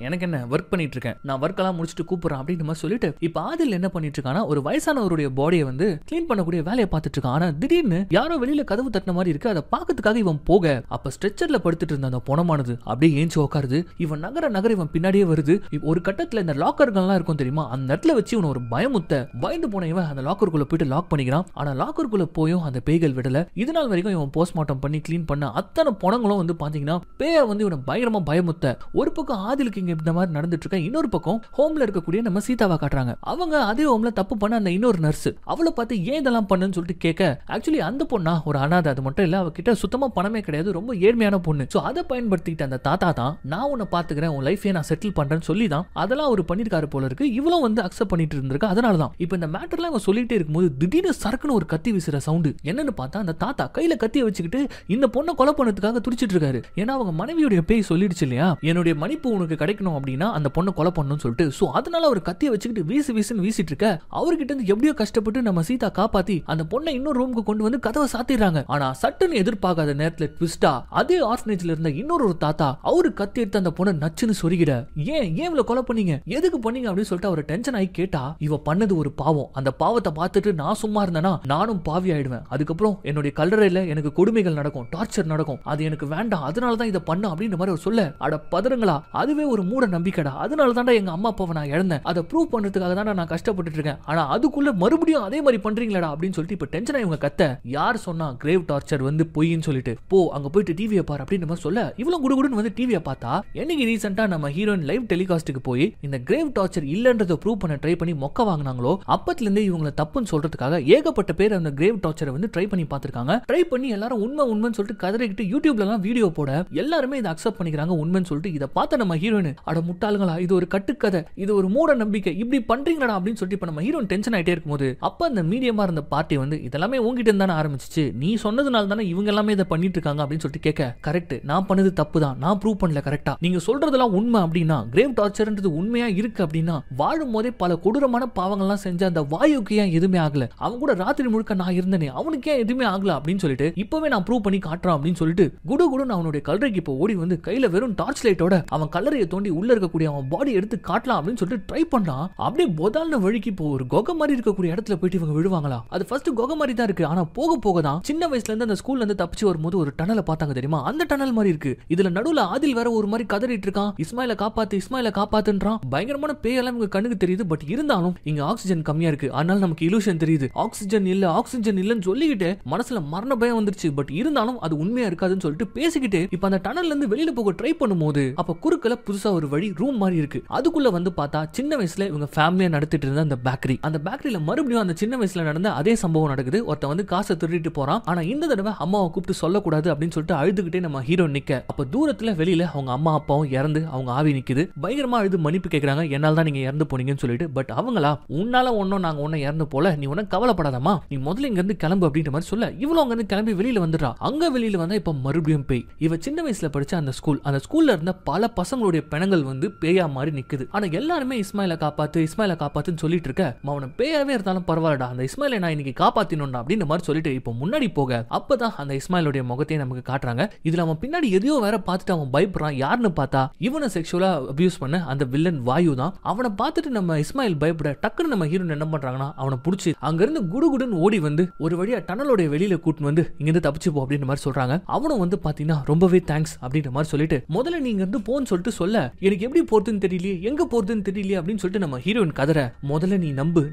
எனக்கு என்ன, ஒர்க் பண்ணிட்டு இருக்கேன், நான் ஒர்க் எல்லாம் முடிச்சுட்டு கூப்பிடுறேன் அப்படின்னு மாதிரி சொல்லிட்டு இப்ப ஆதில் என்ன பண்ணிட்டு இருக்கானா ஒரு வயசானவருடைய பாடியை வந்து கிளீன் பண்ணக்கூடிய வேலையை பார்த்துட்டு இருக்கான். ஆனா திடீர்னு யாரோ வெளியில கதவு தட்டின மாதிரி இருக்கு. அதை பார்க்கறதுக்காக இவன் போக அப்ப ஸ்ட்ரெச்சர்ல படுத்துட்டு இருந்த அந்த பொணமானது அப்படியே ஏஞ்சி உட்காருது. இவன் நகர இவன் பின்னாடியே வருது. ஒரு கட்டத்துல இந்த லாக்கர்கள்லாம் இருக்கும் தெரியுமா, அந்த இடத்துல வச்சு இவன் ஒரு பயந்து போன இவன் அந்த லாக்கருக்குள்ள போயிட்டு லாக் பண்ணிக்கிறான். ஆனா லாக்கருக்குள்ள போயும் அந்த பேய்கள் விடல. இது நாள் வரைக்கும் இவன் போஸ்ட்மார்ட்டம் பண்ணி கிளீன் பண்ண அத்தனை பொணங்களும் வந்து பாத்தீங்கன்னா பேய வந்து இவனை பயங்கரமா பயமுத்த. ஒரு பக்கம் ஆதிலுக்கு இங்க இந்த மாதிரி நடந்துட்டு இருக்க, இன்னொரு பக்கம் ஹோம்ல இருக்கக்கூடிய நம்ம சீதாவை காட்டுறாங்க. அவங்க அதே ஹோம்ல தப்பு பண்ண அந்த இன்னொரு நர்ஸ் அவளை பார்த்து ஏன் இதெல்லாம் பண்ணுன்னு சொல்லிட்டு கேட்க, ஆக்சுவலி அந்த பொண்ணா ஒரு அனாதை, அது மட்டும் இல்ல அவகிட்ட சுத்தமா பணமே கிடையாது, ரொம்ப ஏழ்மையான பொண்ணு. சோ அதை பயன்படுத்திட்டு அந்த தாத்தா தான் நான் உன்னை பாத்துக்கிறேன், உன் லைஃபே நான் செட்டில் பண்றேன்னு சொல்லி தான் அதெல்லாம் அவர் பண்ணிருக்காரு போல இருக்கு. இவளும் வந்து அக்செப்ட் பண்ணிட்டு இருந்திருக்கு. அதனாலதான் இப்ப இந்த மேட்டர்லாம் அவன் சொல்லிட்டே இருக்கும்போது திடீர்னு சரக்குன்னு ஒரு கத்தி வீசுற சவுண்டு. என்னன்னு பார்த்தா அந்த தாத்தா கையில கத்தியை வச்சுக்கிட்டு இந்த பொண்ணை கொலை பண்ணதுக்காக துடிச்சிட்டு இருக்காரு. ஏன்னா அவங்க மனைவியுடைய பேய் சொல்லிடுச்சு இல்லையா, என்னுடைய மன்னிப்பு உனக்கு கிடைக்கணும் அப்படின்னா அந்த பொண்ணை கொலை பண்ணணும்னு சொல்லிட்டு. சோ அதனால அவர் கத்தியை வச்சுக்கிட்டு வீசுன்னு வீசிட்டு இருக்க, அவர்கிட்ட இருந்து எப்படியோ கஷ்டப்பட்டு நம்ம சீதா காப்பாத்தி அந்த பொண்ணை இன்னொரு ரூமுக்கு கொண்டு வந்து கதவை சாத்திடுறாங்க. ஆனா சட்டுன்னு எதிர்பார்க்காத நேரத்துல ட்விஸ்டா அதே ஆர்ஃபனேஜ்ல இருந்த இன்னொரு தாத்தா அவரு கத்தி எடுத்து அந்த பொண்ணை நச்சுன்னு சொருகிட, ஏன் இவ்வளவு கொலை பண்ணீங்க, எதுக்கு பண்ணீங்க அப்படின்னு சொல்லிட்டு அவர் டென்ஷன் ஆகி கேட்டா, இவ பண்ணது ஒரு பாவம், அந்த பாவத்தை பார்த்துட்டு நான் சும்மா இருந்தேனா நானும் பாவி ஆயிடுவேன், அதுக்கப்புறம் என்னுடைய கல்லறையில எனக்கு கொடுமைகள் நடக்கும், டார்ச்சர் நடக்கும், அது எனக்கு வேண்டாம், அதனாலதான் இதை பண்ண அப்படின்ற மாதிரி அவர் சொல்ல, அட பதறுங்களா, அதுவே ஒரு மூட நம்பிக்கைடா, அதனால தான்டா எங்க அம்மா அப்பாவை நான் இழந்தேன், அதை ப்ரூவ் பண்றதுக்காக தான் நான் கஷ்டப்பட்டு இருக்கேன், ஆனா அதுக்குள்ள மறுபடியும் அதே மாதிரி பண்றீங்களா அப்படின்னு சொல்லிட்டு இப்ப டென்ஷன் ஆகி இவங்க கத்த, யார் சொன்னா கிரேவ் டார்ச்சர் வந்து பொய்ன்னு சொல்லிட்டு, போ அங்க போயிட்டு டிவியை பாரு அப்படின்னு நம்ம சொல்ல, இவ்வளவு குடுகுடுன்னு வந்து டிவியை பார்த்தா என்னைக்கு ரீசெண்டா நம்ம ஹீரோயின் லைவ் டெலிகாஸ்டுக்கு போய் இந்த கிரேவ் டார்ச்சர் இல்லன்றதை ப்ரூவ் பண்ண ட்ரை பண்ணி மொக்க வாங்கினாங்களோ அப்பத்துல இருந்தே இவங்களை தப்புன்னு சொல்றதுக்காக ஏகப்பட்ட பேர் அந்த கிரேவ் டார்ச்சரை வந்து ட்ரை பண்ணி பார்த்திருக்காங்க. ட்ரை பண்ணி எல்லாரும் உண்மைன்னு சொல்லிட்டு கதறிக்கிட்டு யூடியூப்ல எல்லாம் வீடியோ போட எல்லாருமே இதை அக்செப்ட் பண்ணிக்கிறாங்க உண்மைன்னு சொல்லிட்டு. இதை பார்த்த நம்ம ஹீரோயின், அட முட்டாளுங்களா, இது ஒரு கட்டுக்கதை, இது ஒரு மூட நம்பிக்கை, இப்படி பண்றீங்களா அப்படின்னு சொல்லிட்டு இப்ப நம்ம ஹீரோயின் டென்ஷன் ஆயிட்டே இருக்கும்போது அப்ப அந்த மீடியமா இருந்த பார்ட்டி வந்து இதெல்லாமே உங்ககிட்ட இருந்தானே ஆரம்பிச்சிச்சு, நீ சொன்னதுனால தானே இவங்க எல்லாமே இதை பண்ணிட்டு இருக்காங்க அப்படின்னு சொல்லிட்டு கேட்க, கரெக்ட், நான் பண்ணது தப்பு தான், நான் ப்ரூவ் பண்ணல, கரெக்டா நீங்க சொல்றதெல்லாம் உண்மை அப்படின்னா, கிரேவ் டார்ச்சர்ன்றது உண்மையா இருக்கு அப்படின்னா, வாழும் போதே பல கொடூரமான பாவங்கள்லாம் செஞ்ச அந்த வாயுக்கு ஏன் எதுவுமே ஆகல, அவன் கூட ராத்திரி முழுக்க நான் இருந்தேனே அவனுக்கு ஏன் எதுவுமே ஆகல அப்படின்னு சொல்லிட்டு இப்பவே நான் ப்ரூவ் பண்ணி காட்டுறான் அப்படின்னு சொல்லிட்டு குடுகுடுன்னு அவனுடைய கல்லறைக்கு இப்போ ஓடி வந்து கையில வெறும் டார்ச் லைட்டோட அவன் கல்லறையை தோண்டி உள்ள இருக்கக்கூடிய அவன் பாடி எடுத்து காட்டலாம் அப்படின்னு சொல்லிட்டு ட்ரை பண்ணான். அப்படியே போதால்ன வழிக்கு இப்போ ஒரு குகை மாதிரி இருக்கக்கூடிய இடத்துல போயிட்டு இவங்க விழுவாங்களா, அது ஃபர்ஸ்ட் குகை மாதிரி தான் இருக்கு, ஆனா போக போக தான் சின்ன வயசுல இருந்து அந்த ஸ்கூல்ல இருந்து தப்பிச்சு வரும்போது ஒரு டனலை பார்த்தாங்க தெரியுமா, அந்த டனல் மாதிரி இருக்கு. இதுல நடுவுல ஆதில் வேற ஒரு மாதிரி கதறிட்டு இருக்கான், இஸ்மாயில காப்பாத்துன்றான். பயங்கரமான பேயெல்லாம் இவங்க கண்ணுக்கு தெரியுது. பட் இருந்தாலும் இங்க ஆக்சிஜன் கம்மியா இருக்கு, அதனால நமக்கு இலூஷன் தெரியுது, ஆக்சிஜன் இல்லன்னு சொல்லிக்கிட்டு மனசுல மரண பயம் வந்துருச்சு. பட் இருந்தாலும் அது உண்மையா இருக்காதுன்னு சொல்லிட்டு பேசிக்கிட்டு இப்ப அந்த டனல்ல இருந்து வெளியில போக ட்ரை பண்ணும்போது அப்ப குறுக்கல புதுசா ஒரு வழி ரூம் மாதிரி இருக்கு. அதுக்குள்ள வந்து பார்த்தா சின்ன வயசுல இவங்க ஃபேமிலியா நடத்திட்டு இருந்த அந்த பேக்கரி, அந்த பேக்கரியில மறுபடியும் அந்த சின்ன வயசுல நடந்த அதே சம்பவம் நடக்குது. ஒருத்தன் வந்து காசை திருடிட்டு போறான். ஆனா இந்த தடவை அம்மாவை கூப்பிட்டு சொல்லக்கூடாது அப்படின்னு சொல்லிட்டு அழுதுகிட்டே நம்ம ஹீரோ நிக்க, அப்ப தூரத்துல வெளியில அவங்க அம்மா அப்பாவும் இறந்து அவங்க ஆவி நிக்குது. பயங்கரமா அழுது மன்னிப்பு கேட்கறாங்க, என்னால தான் நீங்க இறந்து போனீங்கன்னு சொல்லிட்டு. பட் அவங்களா, உன்னால ஒன்னும் நாங்க ஒன்னும் இறந்து போல, நீ ஒன்னும் கவலைப்படாதமா, நீ முதல்ல இங்க இருந்து கிளம்பு அப்படின்ற மாதிரி சொல்ல, இவ்வளவு அங்க இருந்து கிளம்பி வெளியில வந்துடுறா. அங்க வெளியில வந்தா இப்ப மறுபடியும் பேய். இவ சின்ன வயசுல படிச்ச அந்த ஸ்கூல்ல இருந்த பல பசங்களுடைய பிணங்கள் வந்து பேயா மாதிரி நிக்குது. ஆனா எல்லாருமே இஸ்மாயில காப்பாத்துன்னு சொல்லிட்டு இருக்க, அவன பேயாவே இருந்தாலும் பரவாயில்லடா, அந்த இஸ்மாயிலை நான் இன்னைக்கு காப்பாத்தினோம்டா அப்படின்னு மாதிரி சொல்லிட்டு இப்ப முன்னாடி போக அப்பதான் அந்த இஸ்மாயிலுடைய முகத்தையே நமக்கு காட்டுறாங்க. இதுல அவன் பின்னாடி எதையோ வேற பார்த்துட்டு அவன் பயப்படுறான். யாருன்னு பார்த்தா இவனை செக்ஷுவலா அபியூஸ் பண்ண அந்த வில்லன் வாயு தான். அவனை பார்த்துட்டு நம்ம இஸ்மாயில் பயப்பட டக்குன்னு நம்ம ஹீரோ என்ன பண்றாங்கன்னா அவனை புடிச்சு அங்க இருந்து குடுகுடுன்னு ஓடி வந்து ஒரு வழியா டனலோட வெளியில கூட்டு வந்து இங்க இருந்து தப்பிச்சு போ அப்படின்ற மாதிரி சொல்றாங்க. அவனும் வந்து பாத்தீங்கன்னா ரொம்பவே தேங்க்ஸ் அப்படின்ற மாதிரி சொல்லிட்டு முதல்ல நீங்க இருந்து போன்னு சொல்லிட்டு சொல்ல, எனக்கு எப்படி போறதுன்னு தெரியலையே, எங்க போறதுன்னு தெரியலையே அப்படின்னு சொல்லிட்டு நம்ம ஹீரோயின் கதற, முதல்ல நீ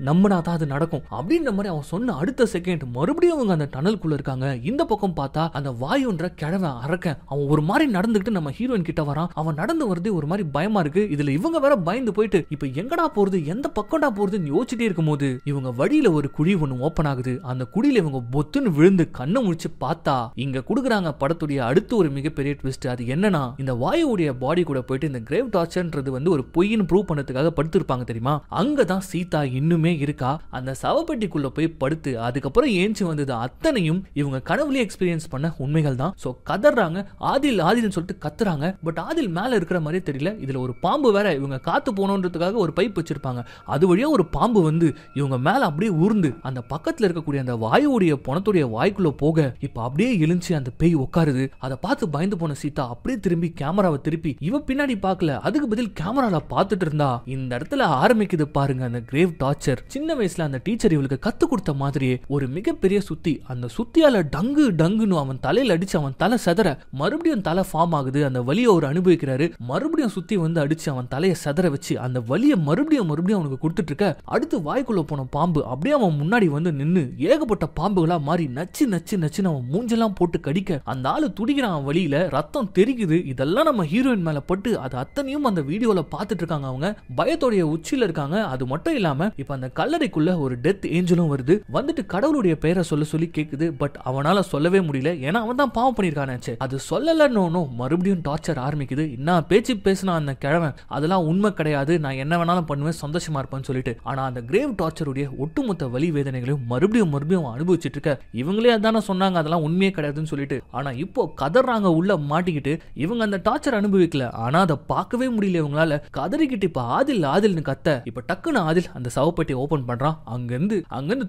நம்புனாதான் அது நடக்கும் அப்படின்ற மாதிரி அவன் சொன்ன அடுத்த செகண்ட் மறுபடியும் அவங்க அந்த டனலுக்குள்ள இருக்காங்க. இந்த பக்கம் பார்த்தா அந்த வாயுன்ற கிழவன் அரக்கன் அவன் ஒரு மாதிரி நடந்துகிட்டு நம்ம ஹீரோயின் கிட்ட வரான். அவன் நடந்து வரதே ஒரு மாதிரி பயமா இருக்கு. இதுல இவங்க வேற பயந்து போயிட்டு இப்ப எங்கடா போறது, எந்த பக்கம்டா போறதுன்னு யோசிச்சுட்டே இருக்கும்போது இவங்க வழியில ஒரு குழி ஒண்ணு ஓபன் ஆகுது. அந்த குழியில இவங்க பொத்துன்னு விழுந்து கண்ணை முழிச்சு பார்த்தா இங்க குடுக்குறாங்க படத்துடைய அடுத்த ஒரு மிகப்பெரிய ட்விஸ்ட். அது என்னன்னா, இந்த வாயுடைய பாடி கூட போயிட்டு இந்த கிரேவ் டார்ச்சர்ன்றது வந்து ஒரு பொய்ன்னு ப்ரூவ் பண்ணதுக்காக படுத்திருப்பாங்க தெரியுமா? அங்கதான் சீதா இன்னுமே இருக்கா. அந்த சவப்பெட்டிக்குள்ள போய் படுத்து அதுக்கப்புறம் ஏஞ்சி வந்தது அத்தனையும் இவங்க கனவுலயே எக்ஸ்பீரியன்ஸ் பண்ண உண்மைகள் தான். சோ கதறாங்க, ஆதில் ஆதில்னு சொல்லிட்டு கத்துறாங்க. பட் ஆதில் மேல இருக்கிற மாதிரியே தெரியல. இதுல ஒரு பாம்பு வேற, இவங்க காத்து போனோன்றதுக்காக ஒரு பைப் வச்சிருப்பாங்க. அது வழியா ஒரு பாம்பு வந்து இவங்க மேல அப்படியே ஊர்ந்து அந்த பக்கத்துல இருக்கக்கூடிய அந்த வாயுடைய பணத்துடைய வாய்க்குள்ள போக இப்ப அப்படியே எழுந்து அந்த பேய் உட்காருது. அதை பார்த்து பயந்து போன சீதா அப்படியே திரும்பி கேமராவை திருப்பி இவ பின்னாடி பார்க்கல, அதுக்கு பதில் கேமரால பார்த்துட்டு இருந்தா இந்த இடத்துல ஆரம்பிக்குது பாருங்க அந்த கிரேவ் டார்ச்சர். சின்ன வயசுல அந்த டீச்சர் இவளுக்கு கத்து கொடுத்த மாதிரியே ஒரு மிகப்பெரிய சுத்தி, அந்த சுத்தியால டங்கு டங்குன்னு அவன் தலையில அடிச்சு அவன் தலை செதற மறுபடியும் தலை ஃபார்ம் ஆகுது. அந்த வலியை அவர் அனுபவிக்கிறாரு. மறுபடியும் சுத்தி வந்து அடிச்சு அவன் தலையை செதற வச்சு அந்த வலியை மறுபடியும் அவனுக்கு கொடுத்துட்டு இருக்க. அடுத்து வாய்க்குள்ள போன பாம்பு அப்படியே அவன் முன்னாடி வந்து நின்னு ஏகப்பட்ட பாம்புகளா மாறி நச்சு நச்சு நச்சுன்னு அவன் மூஞ்செல்லாம் போட்டு கடிக்க அந்த ஆளு துடிக்கிறான். வழியில ரத்தம் தெரிக்குது. இதெல்லாம் நம்ம ஹீரோயின் மேல பட்டு அது அத்தனையும் அந்த வீடியோல பார்த்துட்டு இருக்காங்க. அவங்க பயத்தோடைய உச்சியில இருக்காங்க. அது மட்டும் இல்லாம இப்ப அந்த கல்லறைக்குள்ள ஒரு டெத் ஏஞ்சலும் வருது. வந்துட்டு கடவுளுடைய பெயரை சொல்லி கேக்குது. பட் அவனால சொல்லவே முடியல. ஏன்னா அவன் தான் பாவம் பண்ணிருக்கானே. அது சொல்லலன்னு மறுபடியும் டார்ச்சர் ஆரம்பிக்குது. என்ன பேச்சு பேசினா அந்த கிழவன், அதெல்லாம் உண்மை கிடையாது, நான் என்ன வேணாலும் பண்ணுவேன், சந்தோஷமா இருப்பேன்னு சொல்லிட்டு. ஆனா அந்த கிரேவ் டார்ச்சருடைய ஒட்டுமொத்த வலி வேதனைகளையும் மறுபடியும் அனுபவிச்சுட்டு இருக்க. இவங்களே அதான சொன்னாங்க அதெல்லாம் உண்மையே கிடையாதுன்னு சொல்லிட்டு. ஆனா இப்போ கதறாங்க, உள்ள மாட்டிக்கிட்டு. இவங்க அந்த டார்ச்சர் அனுபவிக்கல, ஆனா அதை பார்க்கவே முடியல இவங்களால. கதறிக்கிட்டு இப்ப ஆதில்னு கத்த. இப்ப டக்குன்னு ஆதில் அந்த சவப்பெட்டியை ஓபன் பண்றான். அங்கிருந்து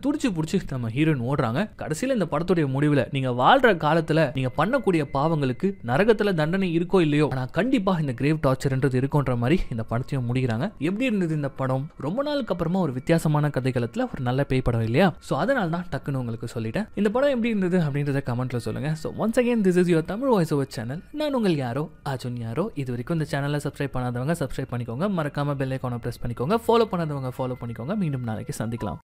துடிச்சு புடிச்சு நம்ம ஹீரோயின் ஓடுறாங்க. கடைசியில இந்த படத்துடைய முடிவுல நீங்க வாழ்ற காலத்துல நீங்க பண்ணக்கூடிய பாவங்களுக்கு நரகத்துல தண்டனை இருக்கோ இல்லையோ, ஆனா கண்டிப்பா இந்த கிரேவ் டார்ச்சர்ன்றது இருக்குன்ற மாதிரி இந்த படத்தையும் முடிக்கிறாங்க. எப்படி இருந்தது இந்த படம்? ரொம்ப நாளுக்கு அப்புறமா ஒரு வித்தியாசமான கதைகளத்துல ஒரு நல்ல பேய் படம் இல்லையா? சோ அதனால தான் டக்குன்னு உங்களுக்கு சொல்லிட்டேன். இந்த படம் எப்படி இருந்தது அப்படின்றத கமெண்ட்ல சொல்லுங்க. So once again this is your Tamil voice over channel. நான் உங்கள் யாரோ அர்ஜுன் யாரோ. இது வரைக்கும் இந்த சேனலை சப்ஸ்கிரைப் பண்ணாதவங்க சப்ஸ்கிரைப் பண்ணிக்கோங்க. மறக்காம பெல் ஐகானை பிரஸ் பண்ணிக்கோங்க. ஃபாலோ பண்ணாதவங்க ஃபாலோ பண்ணிக்கோங்க. மீண்டும் நாளைக்கு சந்திக்கலாம்.